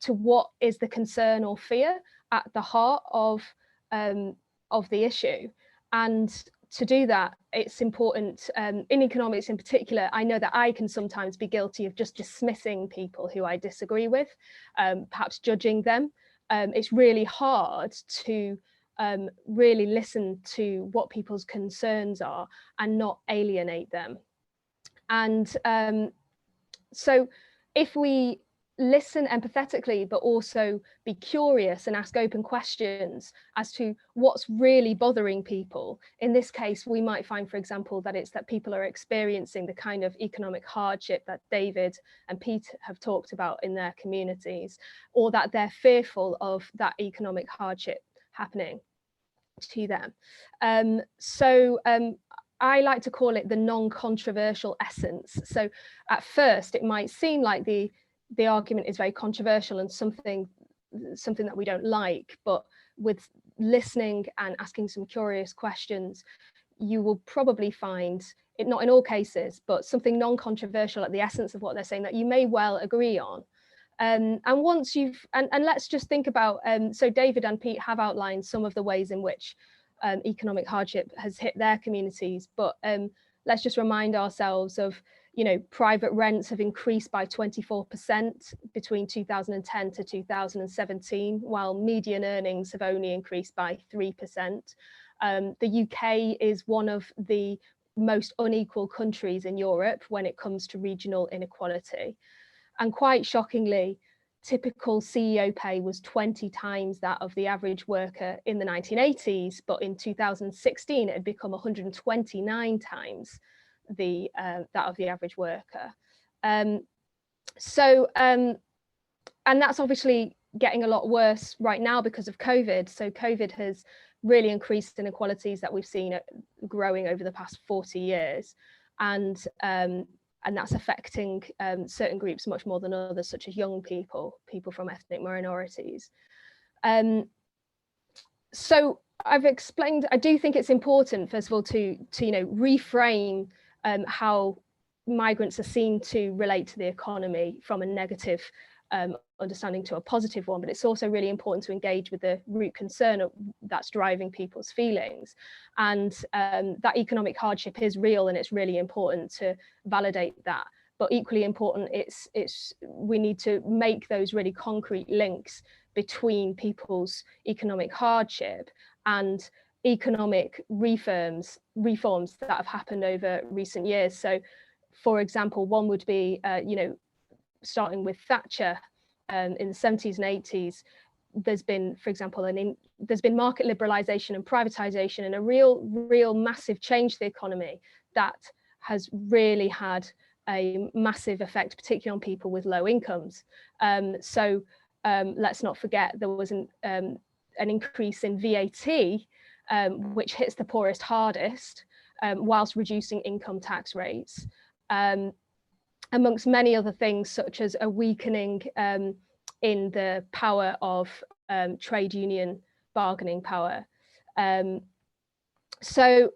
to what is the concern or fear at the heart of the issue. And to do that, it's important in economics in particular. I know that I can sometimes be guilty of just dismissing people who I disagree with, perhaps judging them. It's really hard to really listen to what people's concerns are and not alienate them. And so if we listen empathetically, but also be curious and ask open questions as to what's really bothering people. In this case, we might find, for example, that it's that people are experiencing the kind of economic hardship that David and Pete have talked about in their communities, or that they're fearful of that economic hardship happening to them. I like to call it the non-controversial essence. So at first, it might seem like the argument is very controversial and something that we don't like, but with listening and asking some curious questions, you will probably find it, not in all cases, but something non-controversial at the essence of what they're saying that you may well agree on. And once you've, and let's just think about, so David and Pete have outlined some of the ways in which economic hardship has hit their communities, but let's just remind ourselves of, you know, private rents have increased by 24% between 2010 to 2017, while median earnings have only increased by 3%. The UK is one of the most unequal countries in Europe when it comes to regional inequality. And quite shockingly, typical CEO pay was 20 times that of the average worker in the 1980s, but in 2016 it had become 129 times that of the average worker. And that's obviously getting a lot worse right now because of COVID. So COVID has really increased inequalities that we've seen growing over the past 40 years. And that's affecting certain groups much more than others, such as young people, people from ethnic minorities. So I've explained, I do think it's important, first of all, to you know, reframe how migrants are seen to relate to the economy from a negative understanding to a positive one, but it's also really important to engage with the root concern that's driving people's feelings. And that economic hardship is real, and it's really important to validate that. But equally important, we need to make those really concrete links between people's economic hardship and economic reforms that have happened over recent years. So, for example, one would be, you know, starting with Thatcher in the 70s and 80s, there's been, for example, there's been market liberalization and privatization and a real massive change to the economy that has really had a massive effect, particularly on people with low incomes. Let's not forget there was an increase in VAT, which hits the poorest hardest, whilst reducing income tax rates. Amongst many other things, such as a weakening in the power of trade union bargaining power. So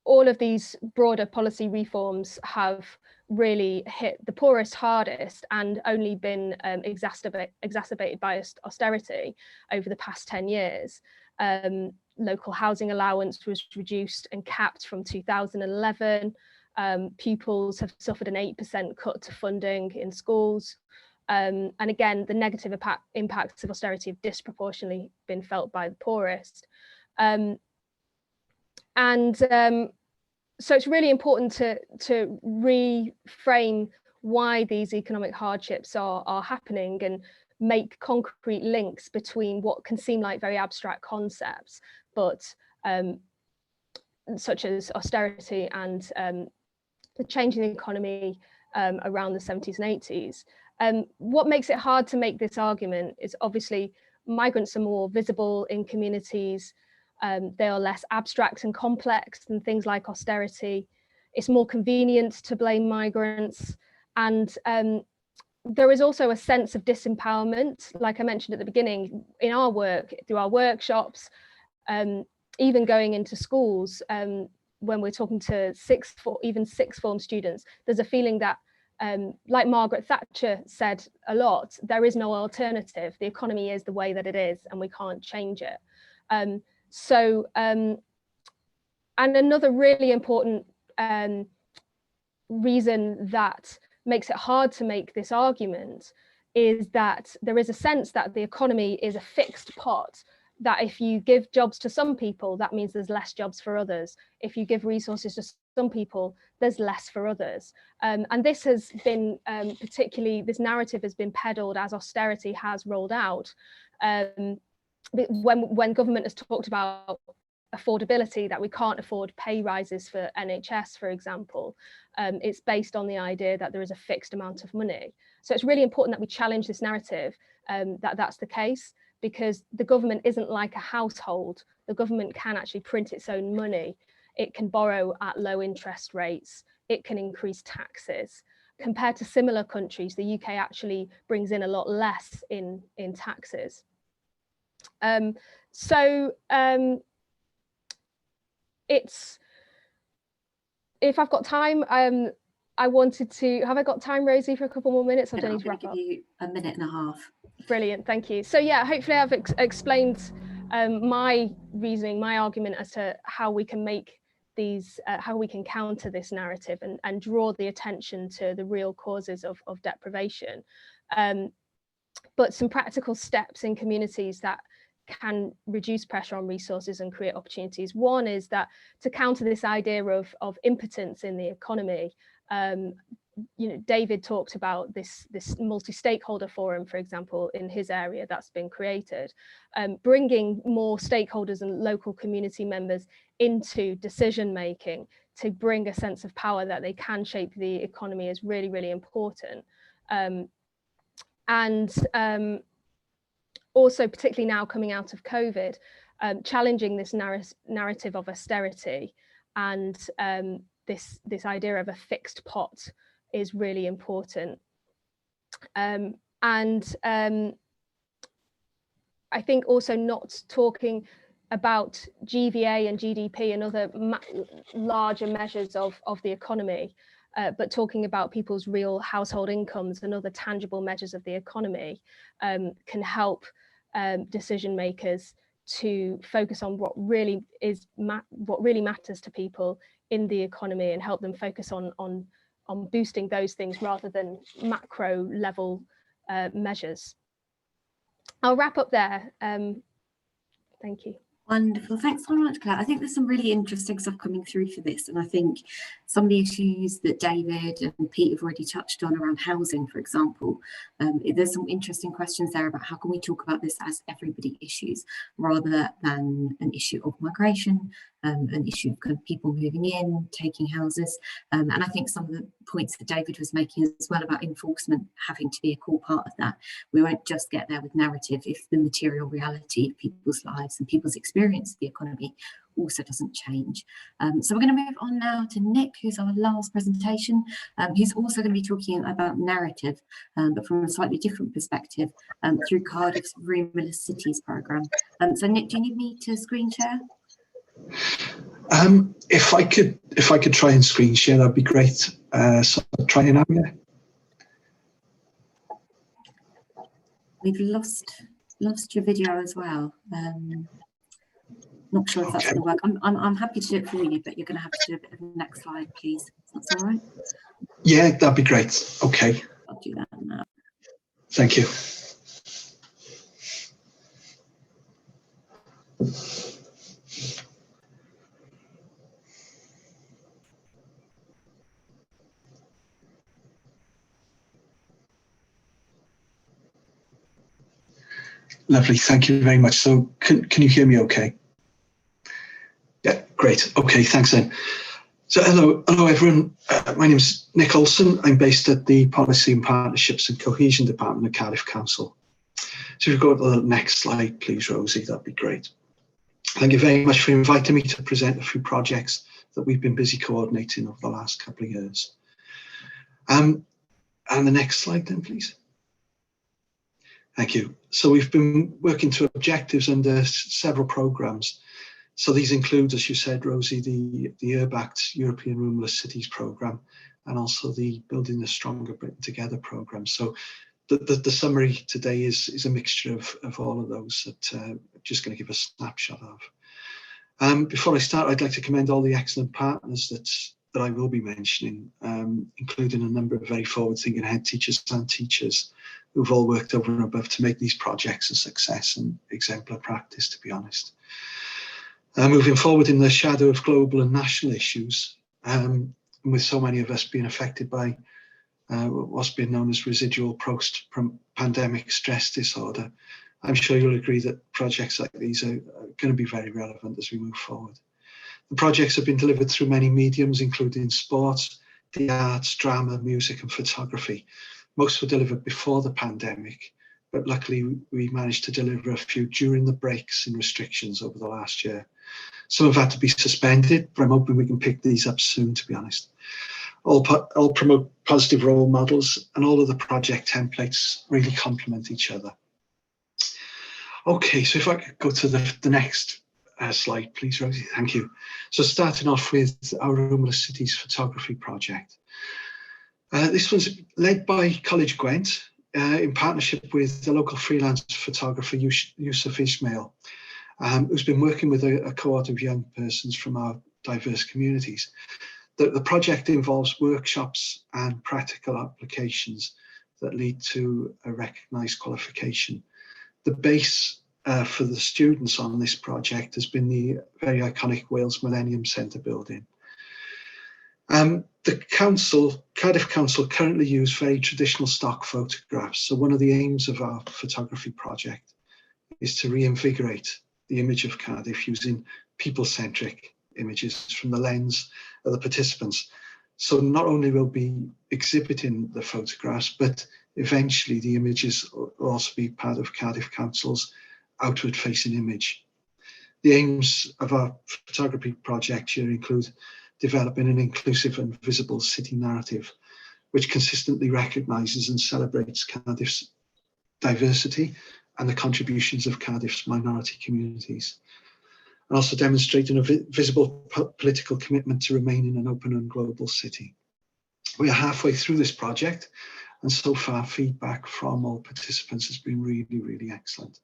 all of these broader policy reforms have really hit the poorest hardest and only been exacerbated by austerity over the past 10 years. Local housing allowance was reduced and capped from 2011. Pupils have suffered an 8% cut to funding in schools. And again, the negative impacts of austerity have disproportionately been felt by the poorest. So it's really important to reframe why these economic hardships are happening and make concrete links between what can seem like very abstract concepts, but such as austerity and the change in the economy around the 70s and 80s. What makes it hard to make this argument is obviously migrants are more visible in communities. They are less abstract and complex than things like austerity. It's more convenient to blame migrants. And there is also a sense of disempowerment, like I mentioned at the beginning, in our work, through our workshops, even going into schools. when we're talking to even sixth form students, there's a feeling that, like Margaret Thatcher said a lot, there is no alternative. The economy is the way that it is, and we can't change it. And another really important reason that makes it hard to make this argument is that there is a sense that the economy is a fixed pot, that if you give jobs to some people, that means there's less jobs for others. If you give resources to some people, there's less for others. And this has been this narrative has been peddled as austerity has rolled out. When government has talked about affordability, that we can't afford pay rises for NHS, for example, it's based on the idea that there is a fixed amount of money. So it's really important that we challenge this narrative, that that's the case, because the government isn't like a household. The government can actually print its own money. It can borrow at low interest rates. It can increase taxes. Compared to similar countries, the UK actually brings in a lot less in taxes. It's, if I've got time, I wanted to, have I got time, Rosie, for a couple more minutes? I don't need to wrap up. Give you a minute and a half. Brilliant, thank you. So yeah, hopefully I've explained my reasoning, my argument as to how we can make these, how we can counter this narrative and draw the attention to the real causes of deprivation. But some practical steps in communities that can reduce pressure on resources and create opportunities. One is that to counter this idea of impotence in the economy, you know, David talked about this multi-stakeholder forum, for example, in his area that's been created. Bringing more stakeholders and local community members into decision making to bring a sense of power that they can shape the economy is really, really important. Also, particularly now coming out of COVID, challenging this narrative of austerity and this idea of a fixed pot is really important. I think also not talking about GVA and GDP and other larger measures of the economy, but talking about people's real household incomes and other tangible measures of the economy can help decision makers to focus on what really matters to people in the economy and help them focus on boosting those things rather than macro level measures. I'll wrap up there. Thank you. Wonderful, thanks so much, Claire. I think there's some really interesting stuff coming through for this, and I think some of the issues that David and Pete have already touched on around housing, for example, there's some interesting questions there about how can we talk about this as everybody issues rather than an issue of migration, an issue of kind of people moving in, taking houses, and I think some of the points that David was making as well about enforcement having to be a core part of that. We won't just get there with narrative if the material reality of people's lives and people's experience of the economy also doesn't change. So we're going to move on now to Nick, who's our last presentation. He's also going to be talking about narrative, but from a slightly different perspective through Cardiff's Roomless Cities programme. So Nick, do you need me to screen share? If I could try and screen share, that'd be great. So I'll try it now. Yeah. We've lost your video as well. Not sure if that's going to work. I'm happy to do it for you, but you're going to have to do a bit of the next slide, please. That's all right. Yeah, that'd be great. Okay. I'll do that now. Thank you. Lovely, thank you very much. So can you hear me okay? Yeah, great. Okay, thanks then. So hello everyone. My name is Nick Olson. I'm based at the Policy and Partnerships and Cohesion Department of Cardiff Council. So if you go to the next slide, please, Rosie, that'd be great. Thank you very much for inviting me to present a few projects that we've been busy coordinating over the last couple of years. And the next slide then, please. Thank you. So we've been working to objectives under several programmes So these include, as you said, Rosie, the URBACT European Roomless Cities programme, and also the Building a Stronger Britain Together programme. So the summary today is a mixture of all of those that I'm just going to give a snapshot of. Before I start, I'd like to commend all the excellent partners that I will be mentioning, including a number of very forward-thinking head teachers and teachers who've all worked over and above to make these projects a success and exemplar practice, to be honest. Moving forward in the shadow of global and national issues, and with so many of us being affected by what's been known as residual post-pandemic stress disorder, I'm sure you'll agree that projects like these are going to be very relevant as we move forward. The projects have been delivered through many mediums, including sports, the arts, drama, music and photography. Most were delivered before the pandemic, but luckily we managed to deliver a few during the breaks and restrictions over the last year. Some have had to be suspended, but I'm hoping we can pick these up soon, to be honest. All promote positive role models, and all of the project templates really complement each other. Okay, so if I could go to the next slide, please, Rosie, thank you. So starting off with our Roomless Cities photography project. This one's led by College Gwent in partnership with the local freelance photographer Yusuf Ismail, who's been working with a cohort of young persons from our diverse communities. The project involves workshops and practical applications that lead to a recognised qualification. The base for the students on this project has been the very iconic Wales Millennium Centre building. The Cardiff Council currently use very traditional stock photographs. So one of the aims of our photography project is to reinvigorate the image of Cardiff using people-centric images from the lens of the participants. So not only will be exhibiting the photographs, but eventually the images will also be part of Cardiff Council's outward facing image. The aims of our photography project here include developing an inclusive and visible city narrative, which consistently recognises and celebrates Cardiff's diversity and the contributions of Cardiff's minority communities, and also demonstrating a visible political commitment to remaining an open and global city. We are halfway through this project, and so far feedback from all participants has been really, really excellent.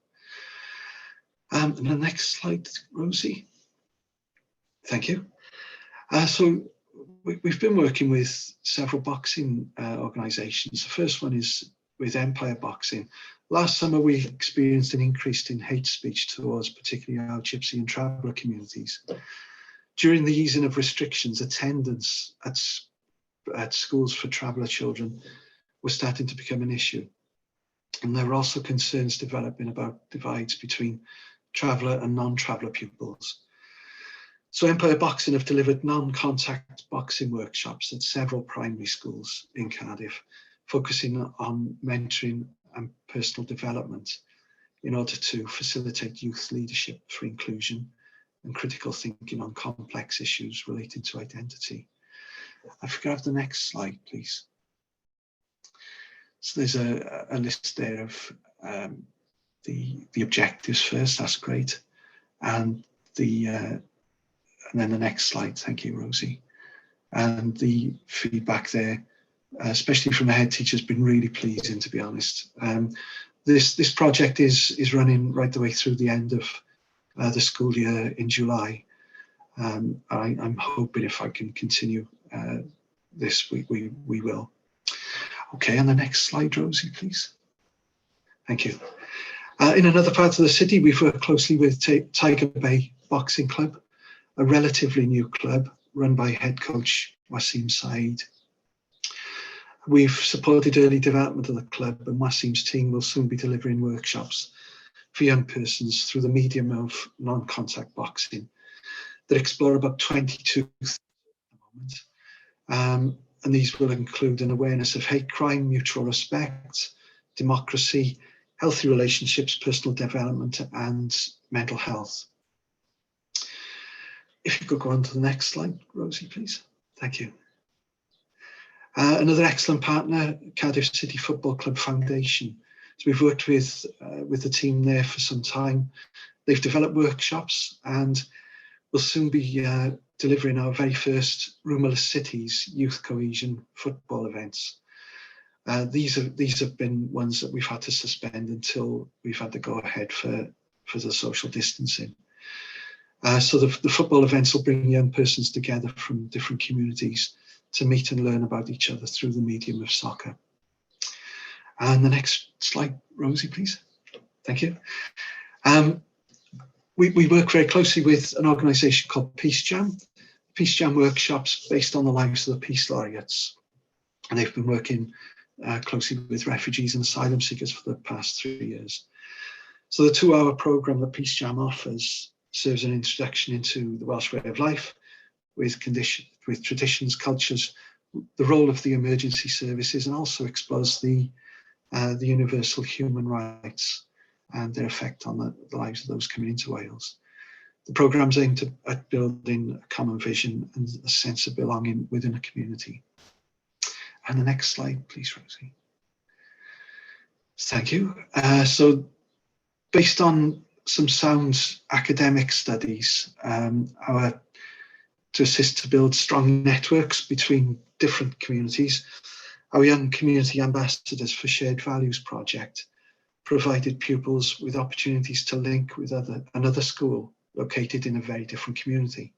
And the next slide, Rosie. Thank you. So we've been working with several boxing organisations. The first one is with Empire Boxing. Last summer, we experienced an increase in hate speech towards particularly our Gypsy and traveller communities. During the easing of restrictions, attendance at schools for traveller children was starting to become an issue. And there were also concerns developing about divides between traveller and non-traveller pupils. So Empire Boxing have delivered non-contact boxing workshops at several primary schools in Cardiff, focusing on mentoring and personal development in order to facilitate youth leadership for inclusion and critical thinking on complex issues relating to identity. If you could have the next slide, please. So there's a list there of the objectives first, that's great. And then the next slide, thank you, Rosie. And the feedback there, especially from the head teacher, has been really pleasing, to be honest. This project is running right the way through the end of the school year in July. I'm hoping if I can continue this, we will. Okay, and the next slide, Rosie, please. Thank you. In another part of the city, we've worked closely with Tiger Bay Boxing Club, a relatively new club run by head coach Wasim Saeed. We've supported early development of the club, and Wasim's team will soon be delivering workshops for young persons through the medium of non-contact boxing that explore about 22 at the moment. And these will include an awareness of hate crime, mutual respect, democracy, healthy relationships, personal development, and mental health. If you could go on to the next slide, Rosie, please. Thank you. Another excellent partner, Cardiff City Football Club Foundation. So we've worked with the team there for some time. They've developed workshops, and we'll soon be delivering our very first Rumorless Cities youth cohesion football events. These have been ones that we've had to suspend until we've had the go-ahead for the social distancing. So the football events will bring young persons together from different communities to meet and learn about each other through the medium of soccer. And the next slide, Rosie, please. Thank you. We work very closely with an organisation called Peace Jam. Peace Jam workshops based on the lives of the Peace Laureates. And they've been working closely with refugees and asylum seekers for the past 3 years. So the 2-hour programme that Peace Jam offers serves an introduction into the Welsh way of life with traditions, cultures, the role of the emergency services, and also explores the universal human rights and their effect on the lives of those coming into Wales. The programme's aimed at building a common vision and a sense of belonging within a community. And the next slide, please, Rosie. Thank you. So based on some sound academic studies, to assist to build strong networks between different communities, our Young Community Ambassadors for Shared Values project provided pupils with opportunities to link with another school located in a very different community.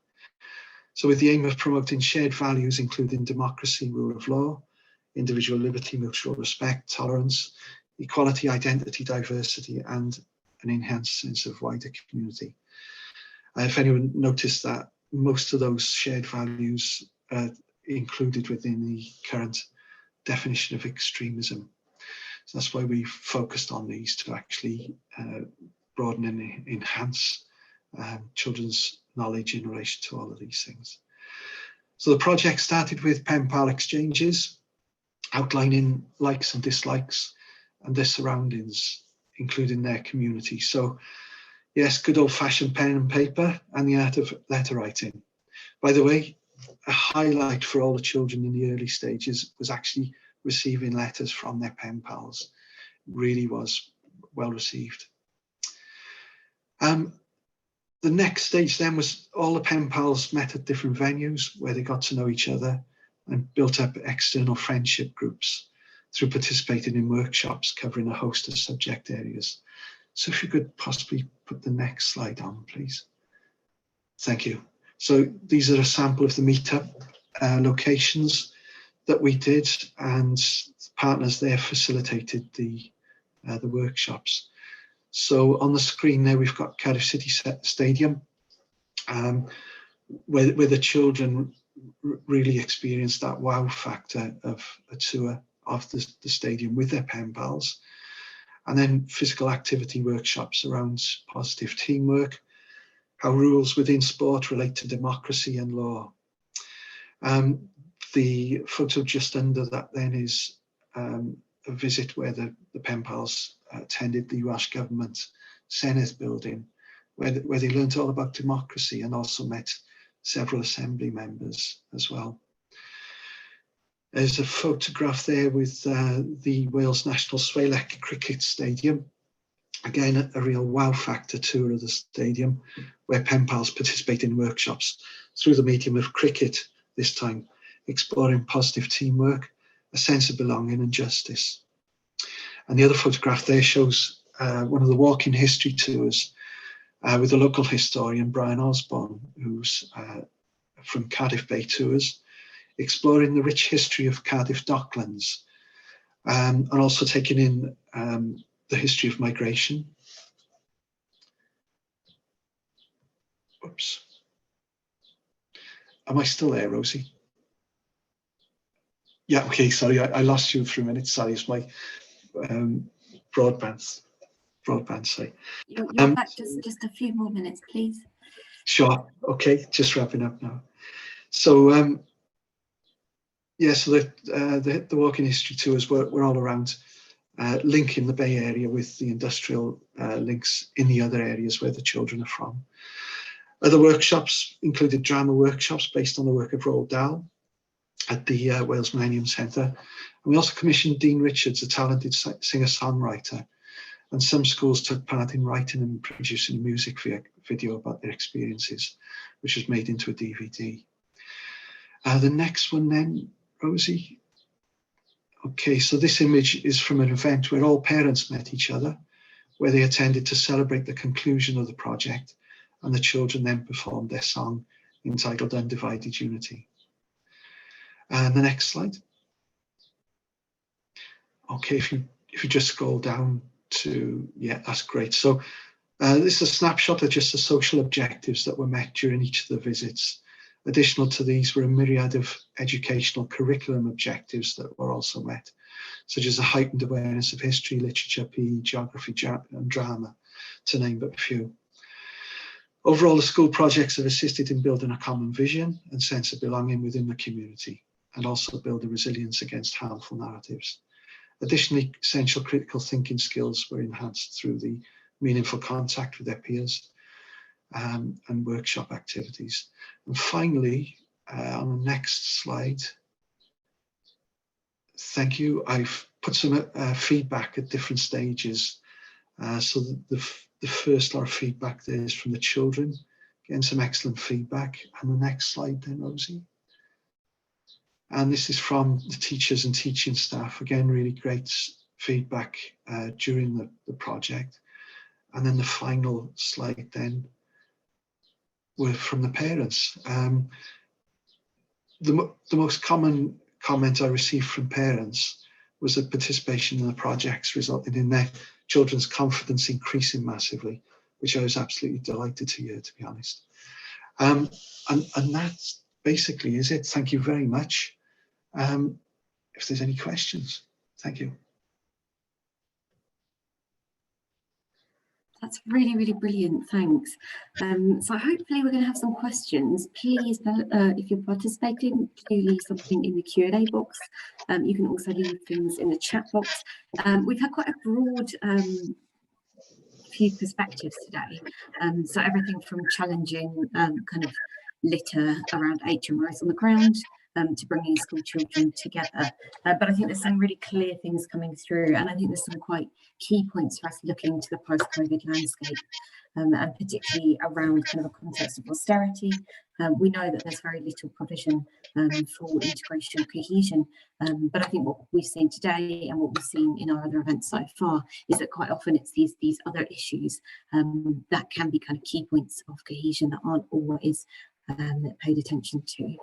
So with the aim of promoting shared values, including democracy, rule of law, individual liberty, mutual respect, tolerance, equality, identity, diversity, and an enhanced sense of wider community. If anyone noticed that most of those shared values are included within the current definition of extremism. So that's why we focused on these, to actually broaden and enhance children's knowledge in relation to all of these things. So the project started with pen pal exchanges, outlining likes and dislikes and their surroundings, including their community. So yes, good old-fashioned pen and paper and the art of letter writing. By the way, a highlight for all the children in the early stages was actually receiving letters from their pen pals. Really was well received. The next stage then was all the pen pals met at different venues where they got to know each other and built up external friendship groups through participating in workshops covering a host of subject areas. So if you could possibly put the next slide on, please. Thank you. So these are a sample of the meetup locations that we did, and partners there facilitated the workshops. So on the screen there, we've got Cardiff City Stadium, where the children really experienced that wow factor of a tour of the stadium with their pen pals. And then physical activity workshops around positive teamwork, how rules within sport relate to democracy and law. The photo just under that then is a visit where the pen pals attended the Welsh Government Senedd building, where they learned all about democracy and also met several assembly members as well. There's a photograph there with the Wales National Swalec Cricket Stadium. Again, a real wow factor tour of the stadium, where pen pals participate in workshops through the medium of cricket this time, exploring positive teamwork, a sense of belonging and justice. And the other photograph there shows one of the walking history tours with the local historian Brian Osborne, who's from Cardiff Bay Tours, exploring the rich history of Cardiff Docklands, and also taking in the history of migration. Oops. Am I still there, Rosie? Yeah, okay, sorry, I lost you for a minute. Sorry, it's my broadband, sorry. You're back just a few more minutes, please. Sure, okay, just wrapping up now. So, yeah, so the walking history tours were all around linking the Bay Area with the industrial links in the other areas where the children are from. Other workshops included drama workshops based on the work of Roald Dahl at the Wales Millennium Centre. And we also commissioned Dean Richards, a talented singer-songwriter, and some schools took part in writing and producing a music video about their experiences, which was made into a DVD. The next one then, Rosie. Okay, so this image is from an event where all parents met each other, where they attended to celebrate the conclusion of the project, and the children then performed their song entitled Undivided Unity. And the next slide. Okay, if you just scroll down to, yeah, that's great. So this is a snapshot of just the social objectives that were met during each of the visits. Additional to these were a myriad of educational curriculum objectives that were also met, such as a heightened awareness of history, literature, PE, geography, and drama, to name but a few. Overall, the school projects have assisted in building a common vision and sense of belonging within the community, and also build a resilience against harmful narratives. Additionally, essential critical thinking skills were enhanced through the meaningful contact with their peers and workshop activities. And finally, on the next slide, thank you. I've put some feedback at different stages. So the first lot of feedback there is from the children, getting some excellent feedback. And the next slide then, Rosie. And this is from the teachers and teaching staff. Again, really great feedback during the project. And then the final slide then were from the parents. The most common comment I received from parents was that participation in the projects resulted in their children's confidence increasing massively, which I was absolutely delighted to hear, to be honest. And that basically is it. Thank you very much. If there's any questions, thank you. That's really, really brilliant, thanks. So hopefully we're going to have some questions. Please, if you're participating, do leave something in the Q&A box. You can also leave things in the chat box. We've had quite a broad few perspectives today. So everything from challenging kind of litter around HMOs on the ground, to bringing school children together. But I think there's some really clear things coming through, and I think there's some quite key points for us looking to the post-COVID landscape, and particularly around kind of a context of austerity. We know that there's very little provision for integration cohesion, but I think what we've seen today and what we've seen in our other events so far is that quite often it's these other issues that can be kind of key points of cohesion that aren't always paid attention to.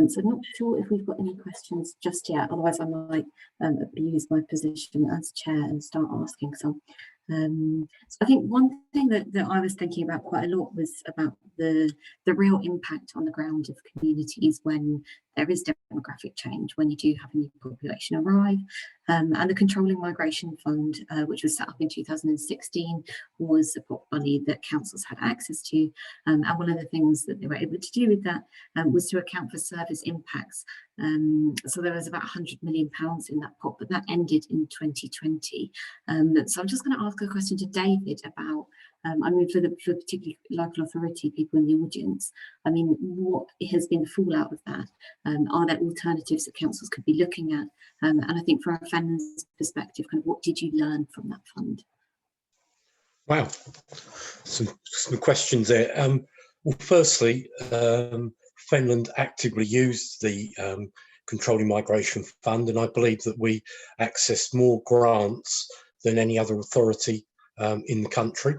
So I'm not sure if we've got any questions just yet, otherwise I might abuse my position as chair and start asking some. So I think one thing that I was thinking about quite a lot was about the real impact on the ground of communities when there is demographic change, when you do have a new population arrive. And the Controlling Migration Fund, which was set up in 2016, was a pot money that councils had access to. And one of the things that they were able to do with that was to account for service impacts. So there was about £100 million in that pot, but that ended in 2020. So I'm just going to ask a question to David about, I mean, for particularly local authority people in the audience, I mean, what has been the fallout of that? Are there alternatives that councils could be looking at? And I think from a Fenland's perspective, kind of what did you learn from that fund? Wow, some questions there. Well, firstly, Fenland actively used the Controlling Migration Fund, and I believe that we accessed more grants than any other authority in the country.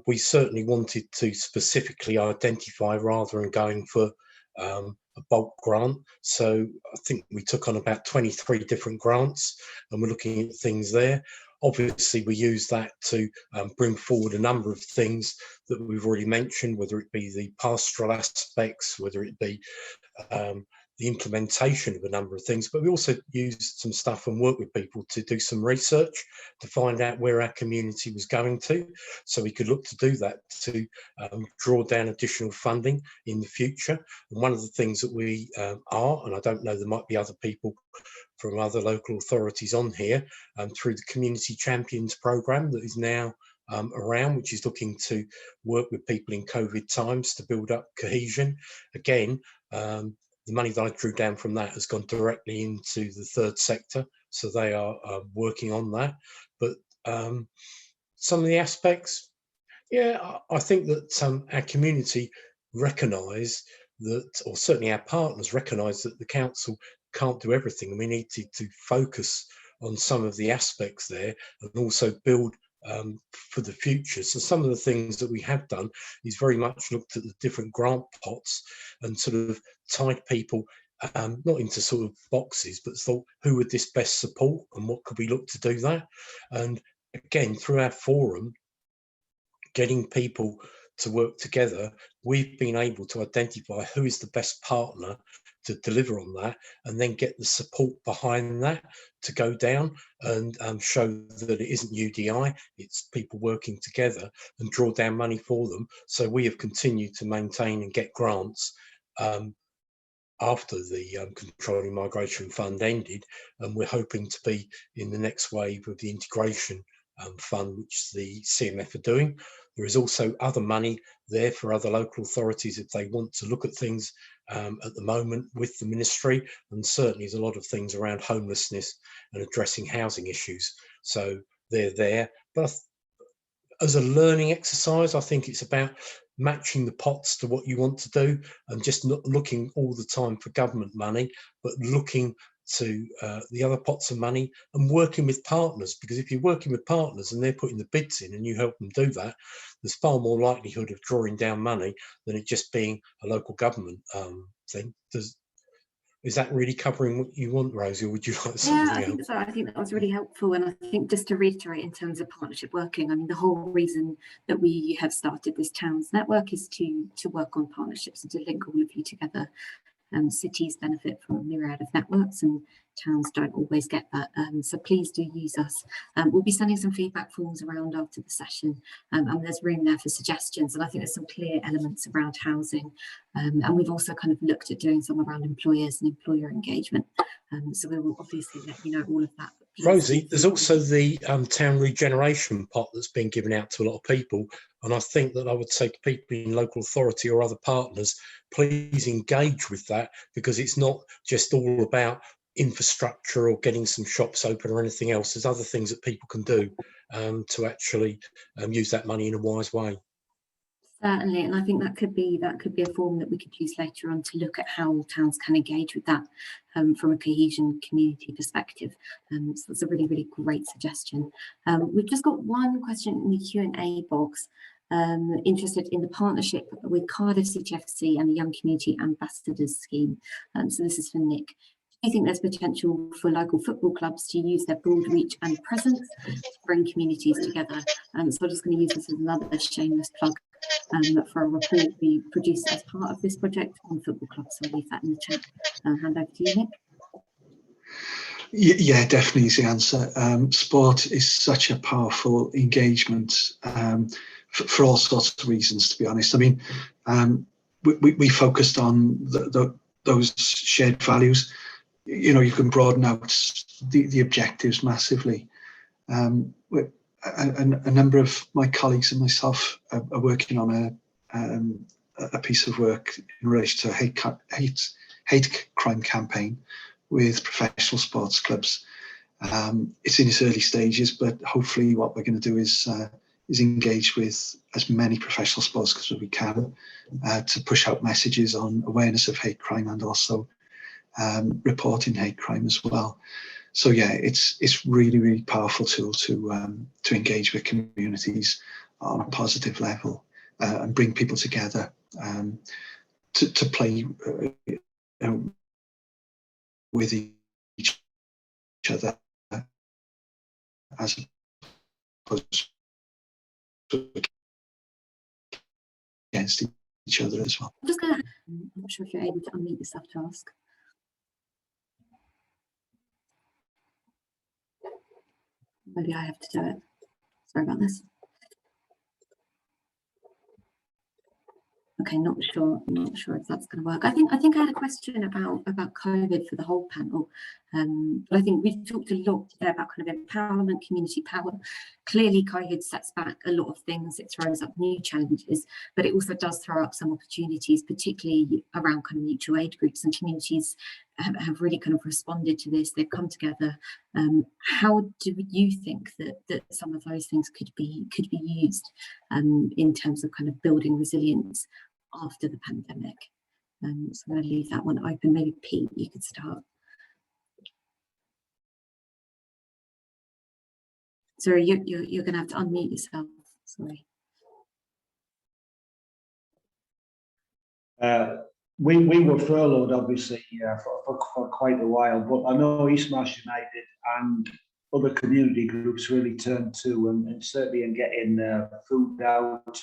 We certainly wanted to specifically identify rather than going for a bulk grant. So I think we took on about 23 different grants, and we're looking at things there. Obviously, we use that to bring forward a number of things that we've already mentioned, whether it be the pastoral aspects, whether it be the implementation of a number of things, but we also used some stuff and worked with people to do some research to find out where our community was going to, so we could look to do that to draw down additional funding in the future. And one of the things that we are, and I don't know, there might be other people from other local authorities on here, through the Community Champions programme that is now around, which is looking to work with people in COVID times to build up cohesion. Again, the money that I drew down from that has gone directly into the third sector, so they are working on that. But some of the aspects, yeah, I think that our community recognise that, or certainly our partners recognise that the council can't do everything, and we need to focus on some of the aspects there and also build for the future. So some of the things that we have done is very much looked at the different grant pots and sort of tied people not into sort of boxes, but thought, who would this best support and what could we look to do that? And again, through our forum, getting people to work together, we've been able to identify who is the best partner to deliver on that, and then get the support behind that to go down and show that it isn't UDI, it's people working together, and draw down money for them. So we have continued to maintain and get grants after the Controlling Migration Fund ended, and we're hoping to be in the next wave of the integration fund, which the CMF are doing. There is also other money there for other local authorities if they want to look at things at the moment with the ministry, and certainly there's a lot of things around homelessness and addressing housing issues, so they're there. But as a learning exercise, I think it's about matching the pots to what you want to do, and just not looking all the time for government money, but looking to the other pots of money and working with partners, because if you're working with partners and they're putting the bids in and you help them do that, there's far more likelihood of drawing down money than it just being a local government thing. Is that really covering what you want, Rosie, or would you like something else? I think so. I think that was really helpful. And I think just to reiterate in terms of partnership working, I mean, the whole reason that we have started this Towns Network is to work on partnerships and to link all of you together. Cities benefit from a myriad of networks and towns don't always get that. So please do use us. We'll be sending some feedback forms around after the session, and there's room there for suggestions. And I think there's some clear elements around housing. And we've also kind of looked at doing some around employers and employer engagement. So we will obviously let you know all of that. Rosie, there's also the town regeneration pot that's been given out to a lot of people. And I think that I would say to people in local authority or other partners, please engage with that, because it's not just all about infrastructure or getting some shops open or anything else. There's other things that people can do to actually use that money in a wise way. Certainly, and I think that could be a form that we could use later on to look at how towns can engage with that from a cohesion community perspective. So that's a really, really great suggestion. We've just got one question in the Q&A box. Interested in the partnership with Cardiff CTFC and the Young Community Ambassadors Scheme. So this is for Nick. Do you think there's potential for local football clubs to use their broad reach and presence to bring communities together? So I'm just going to use this as another shameless plug for a report we produced as part of this project on football clubs. So I'll leave that in the chat. Hand over to you, Nick. Yeah, definitely is the answer. Sport is such a powerful engagement for all sorts of reasons, to be honest. I mean, we focused on those shared values. You know, you can broaden out the objectives massively. A number of my colleagues and myself are working on a piece of work in relation to a hate crime campaign with professional sports clubs. It's in its early stages, but hopefully what we're going to do is engage with as many professional sports clubs as we can to push out messages on awareness of hate crime and also reporting hate crime as well. So yeah, it's really, really powerful tool to engage with communities on a positive level and bring people together to play with each other as opposed to against each other as well. I'm not sure if you're able to unmute yourself to ask. Maybe I have to do it. Sorry about this. Okay, not sure if that's going to work. I think I had a question about COVID for the whole panel. But I think we've talked a lot today about kind of empowerment, community power. Clearly, COVID sets back a lot of things. It throws up new challenges, but it also does throw up some opportunities, particularly around kind of mutual aid groups, and communities have really kind of responded to this. They've come together. How do you think that some of those things could be used in terms of kind of building resilience after the pandemic? So I'm going to leave that one open. Maybe Pete, you could start. Sorry, you're going to have to unmute yourself. Sorry. We were furloughed, obviously, for quite a while, but I know East Marsh United and other community groups really turned to, and certainly in getting food out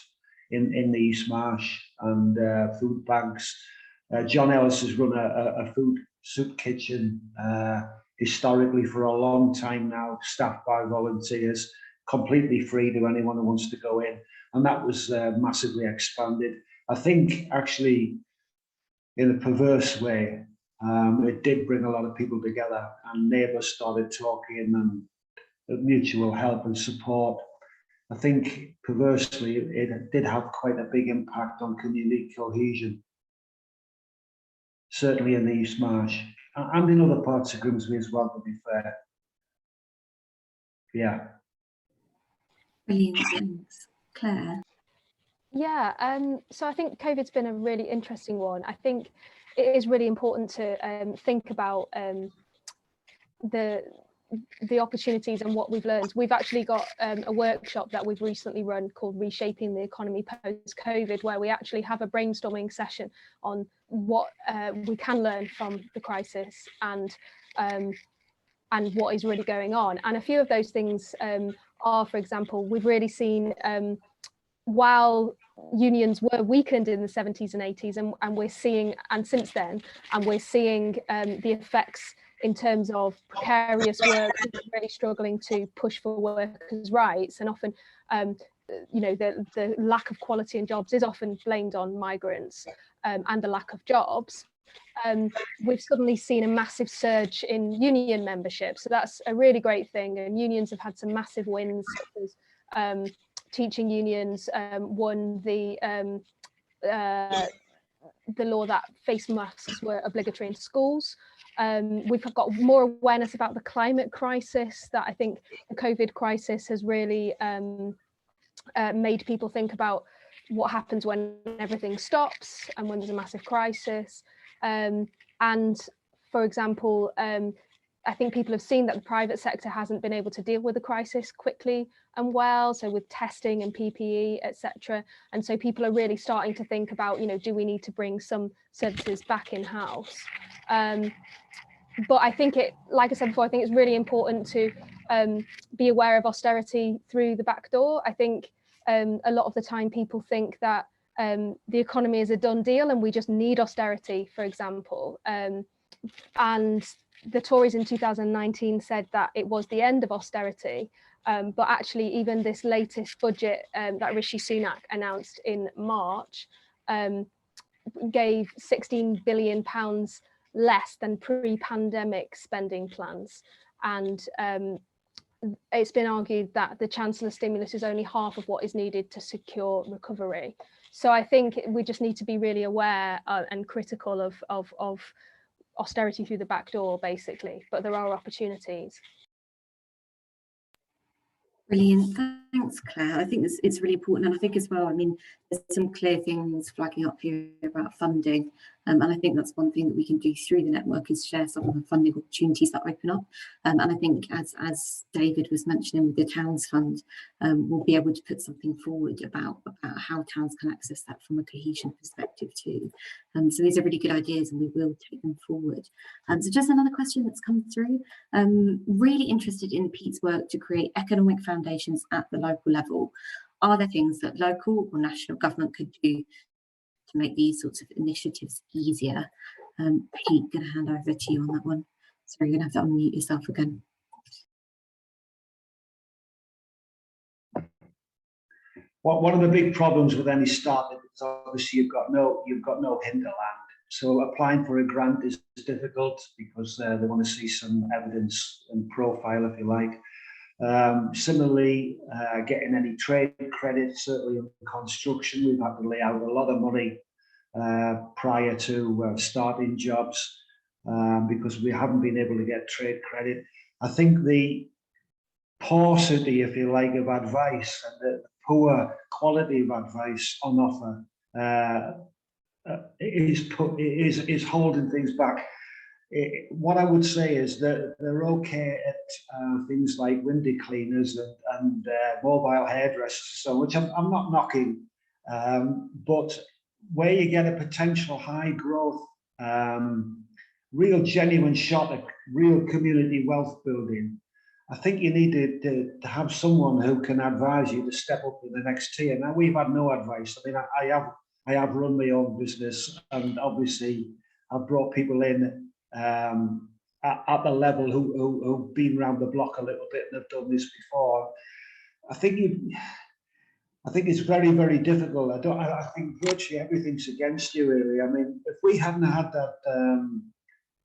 in the East Marsh and food banks. John Ellis has run a food soup kitchen historically for a long time now, staffed by volunteers, completely free to anyone who wants to go in, and that was massively expanded. I think actually, in a perverse way, it did bring a lot of people together, and neighbours started talking and mutual help and support. I think perversely, it did have quite a big impact on community cohesion, certainly in the East Marsh and in other parts of Grimsby as well, to be fair. Yeah. Brilliant, thanks. Claire? Yeah, so I think COVID's been a really interesting one. I think it is really important to think about the opportunities and what we've learned. We've actually got a workshop that we've recently run called Reshaping the Economy Post-COVID, where we actually have a brainstorming session on what we can learn from the crisis and what is really going on. And a few of those things are, for example, we've really seen while unions were weakened in the 70s and 80s, and we're seeing, and since then, and we're seeing the effects in terms of precarious work, really struggling to push for workers' rights, and often, you know, the lack of quality in jobs is often blamed on migrants and the lack of jobs. We've suddenly seen a massive surge in union membership, so that's a really great thing, and unions have had some massive wins, such as teaching unions won the law that face masks were obligatory in schools. We've got more awareness about the climate crisis, that I think the COVID crisis has really made people think about what happens when everything stops and when there's a massive crisis. And for example, I think people have seen that the private sector hasn't been able to deal with the crisis quickly and well, so with testing and PPE, etc. And so people are really starting to think about, you know, do we need to bring some services back in-house? But I think like I said before, I think it's really important to be aware of austerity through the back door. I think a lot of the time people think that the economy is a done deal and we just need austerity, for example. And the Tories in 2019 said that it was the end of austerity, but actually even this latest budget that Rishi Sunak announced in March gave £16 billion less than pre-pandemic spending plans. And it's been argued that the Chancellor's stimulus is only half of what is needed to secure recovery. So I think we just need to be really aware and critical of austerity through the back door, basically, but there are opportunities. Brilliant, thanks Claire. I think it's really important, and I think as well, I mean, there's some clear things flagging up here about funding, and I think that's one thing that we can do through the network is share some of the funding opportunities that open up, and I think as David was mentioning with the Towns Fund, we'll be able to put something forward about how towns can access that from a cohesion perspective too. So these are really good ideas and we will take them forward. So just another question that's come through, really interested in Pete's work to create economic foundations at the local level. Are there things that local or national government could do to make these sorts of initiatives easier? Pete, going to hand over to you on that one. Sorry, you're going to have to unmute yourself again. One of the big problems with any startup is obviously you've got no hinterland. So applying for a grant is difficult because they want to see some evidence and profile, if you like. Similarly, getting any trade credit, certainly in construction, we've had to lay out a lot of money prior to starting jobs because we haven't been able to get trade credit. I think the paucity, if you like, of advice and the poor quality of advice on offer is holding things back. What I would say is that they're okay at things like window cleaners and mobile hairdressers, so which I'm not knocking, but where you get a potential high growth, real genuine shot at real community wealth building, I think you need to have someone who can advise you to step up to the next tier. Now, we've had no advice. I mean, I have run my own business, and obviously I've brought people in at the level who've been around the block a little bit and have done this before. I think it's very, very difficult. I think virtually everything's against you, really. I mean, if we hadn't had that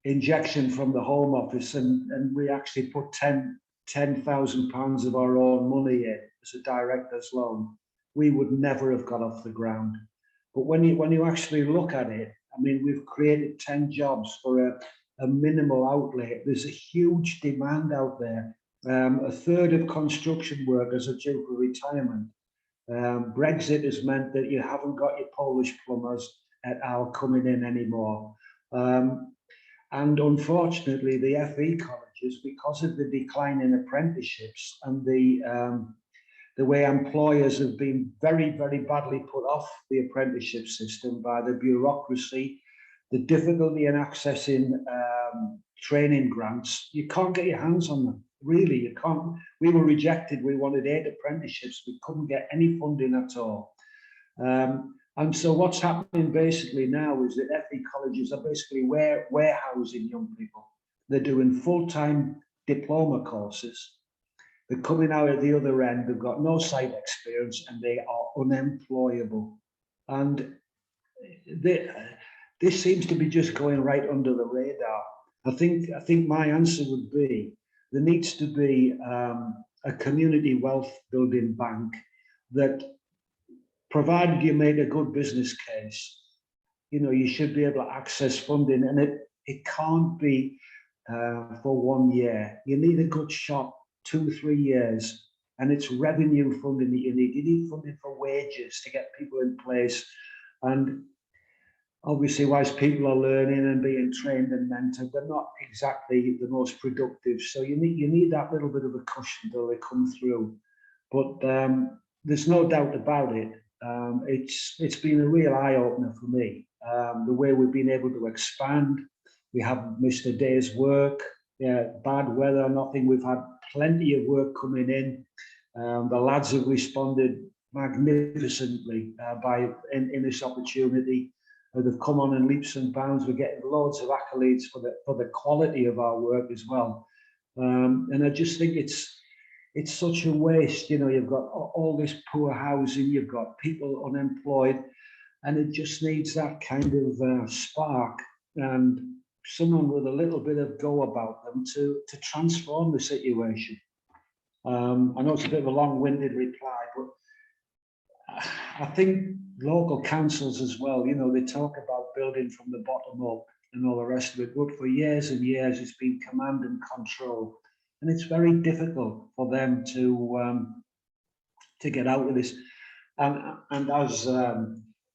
injection from the Home Office and we actually put £10,000 of our own money in as a director's loan, we would never have got off the ground. But when you actually look at it, I mean, we've created 10 jobs for a minimal outlay. There's a huge demand out there. A third of construction workers are due for retirement. Brexit has meant that you haven't got your Polish plumbers et al. Coming in anymore. And unfortunately, the FE colleges, because of the decline in apprenticeships and the way employers have been very, very badly put off the apprenticeship system by the bureaucracy, the difficulty in accessing training grants, you can't get your hands on them. Really, you can't. We were rejected. We wanted 8 apprenticeships. We couldn't get any funding at all. And so what's happening basically now is that FE colleges are basically warehousing young people. They're doing full-time diploma courses. They're coming out at the other end. They've got no site experience and they are unemployable. And this seems to be just going right under the radar. I think my answer would be there needs to be a community wealth building bank that, provided you make a good business case, you know, you should be able to access funding, and it can't be for 1 year. You need a good shot, 2-3 years, and it's revenue funding that you need. You need funding for wages to get people in place, and obviously, whilst people are learning and being trained and mentored, they're not exactly the most productive. So you need that little bit of a cushion till they come through. But there's no doubt about it. It's been a real eye opener for me. The way we've been able to expand. We haven't missed a day's work. Bad weather or nothing. We've had plenty of work coming in. The lads have responded magnificently in this opportunity. They've come on in leaps and bounds. We're getting loads of accolades for the quality of our work as well. And I just think it's such a waste. You know, you've got all this poor housing, you've got people unemployed, and it just needs that kind of spark and someone with a little bit of go about them to transform the situation. I know it's a bit of a long-winded reply, but I think local councils as well, you know, they talk about building from the bottom up and all the rest of it, but for years and years it's been command and control, and it's very difficult for them to get out of this. And as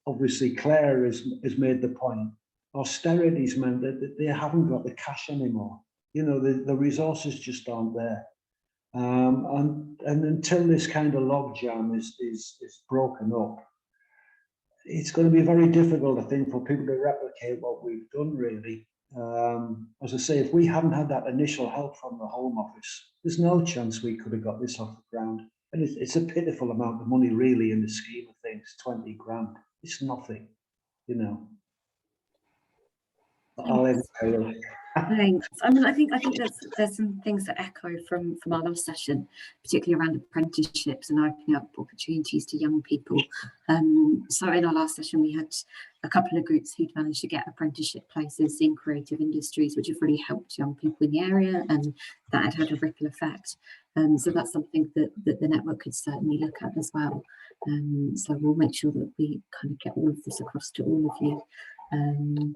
obviously Claire has made the point, austerity's meant that they haven't got the cash anymore. You know, the resources just aren't there. And until this kind of logjam is broken up, it's going to be very difficult, I think, for people to replicate what we've done, really. As I say, if we hadn't had that initial help from the Home Office, there's no chance we could have got this off the ground. And it's a pitiful amount of money, really, in the scheme of things, 20 grand. It's nothing, you know. I'll end there. Thanks. I mean, I think there's some things that echo from our last session, particularly around apprenticeships and opening up opportunities to young people. So in our last session, we had a couple of groups who'd managed to get apprenticeship places in creative industries, which have really helped young people in the area, and that had a ripple effect. So that's something that the network could certainly look at as well. So we'll make sure that we kind of get all of this across to all of you.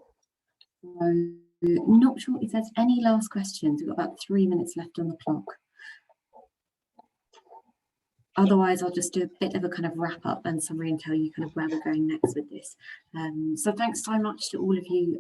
So not sure if there's any last questions. We've got about 3 minutes left on the clock. Otherwise, I'll just do a bit of a kind of wrap up and summary and tell you kind of where we're going next with this. So thanks so much to all of you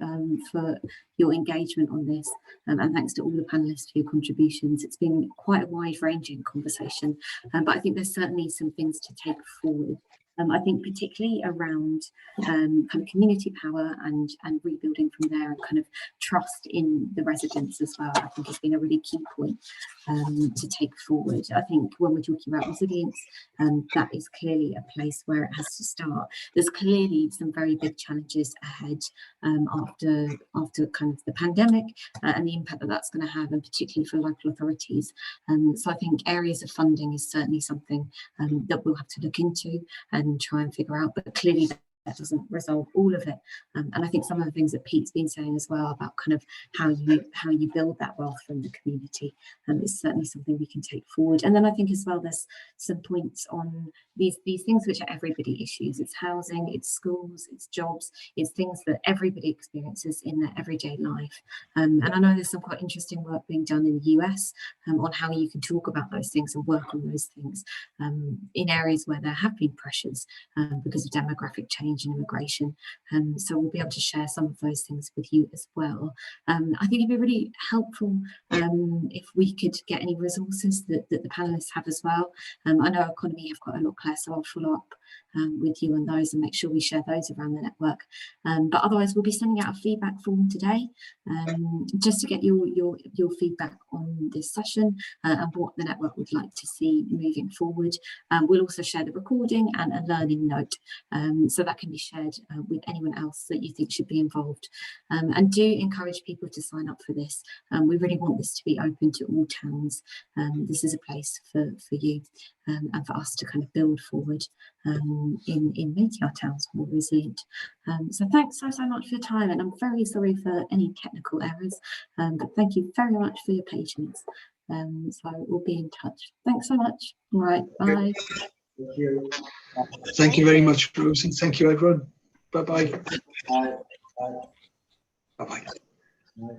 for your engagement on this, and thanks to all the panelists for your contributions. It's been quite a wide-ranging conversation, but I think there's certainly some things to take forward. I think particularly around kind of community power and rebuilding from there, and kind of trust in the residents as well, I think has been a really key point to take forward. I think when we're talking about resilience, that is clearly a place where it has to start. There's clearly some very big challenges ahead after kind of the pandemic and the impact that that's going to have, and particularly for local authorities. So I think areas of funding is certainly something that we'll have to look into and try and figure out, but clearly that doesn't resolve all of it. And I think some of the things that Pete's been saying as well about kind of how you build that wealth from the community is certainly something we can take forward. And then I think as well there's some points on these things which are everybody issues. It's housing, it's schools, it's jobs, it's things that everybody experiences in their everyday life. And I know there's some quite interesting work being done in the US on how you can talk about those things and work on those things in areas where there have been pressures because of demographic change and immigration. So we'll be able to share some of those things with you as well. I think it'd be really helpful if we could get any resources that the panelists have as well. I know Economy have got a lot, Claire, so I'll follow up with you on those and make sure we share those around the network. But otherwise, we'll be sending out a feedback form today just to get your feedback on this session and what the network would like to see moving forward. We'll also share the recording and a learning note, so that can be shared with anyone else that you think should be involved. And do encourage people to sign up for this. We really want this to be open to all towns. This is a place for you and for us to kind of build forward in making our towns more resilient. So thanks so much for your time, and I'm very sorry for any technical errors, but thank you very much for your patience. So we'll be in touch. Thanks so much. All right, bye. Thank you. Thank you very much, Rosie. Thank you, everyone. Bye-bye. Bye. Bye. Bye-bye. Bye.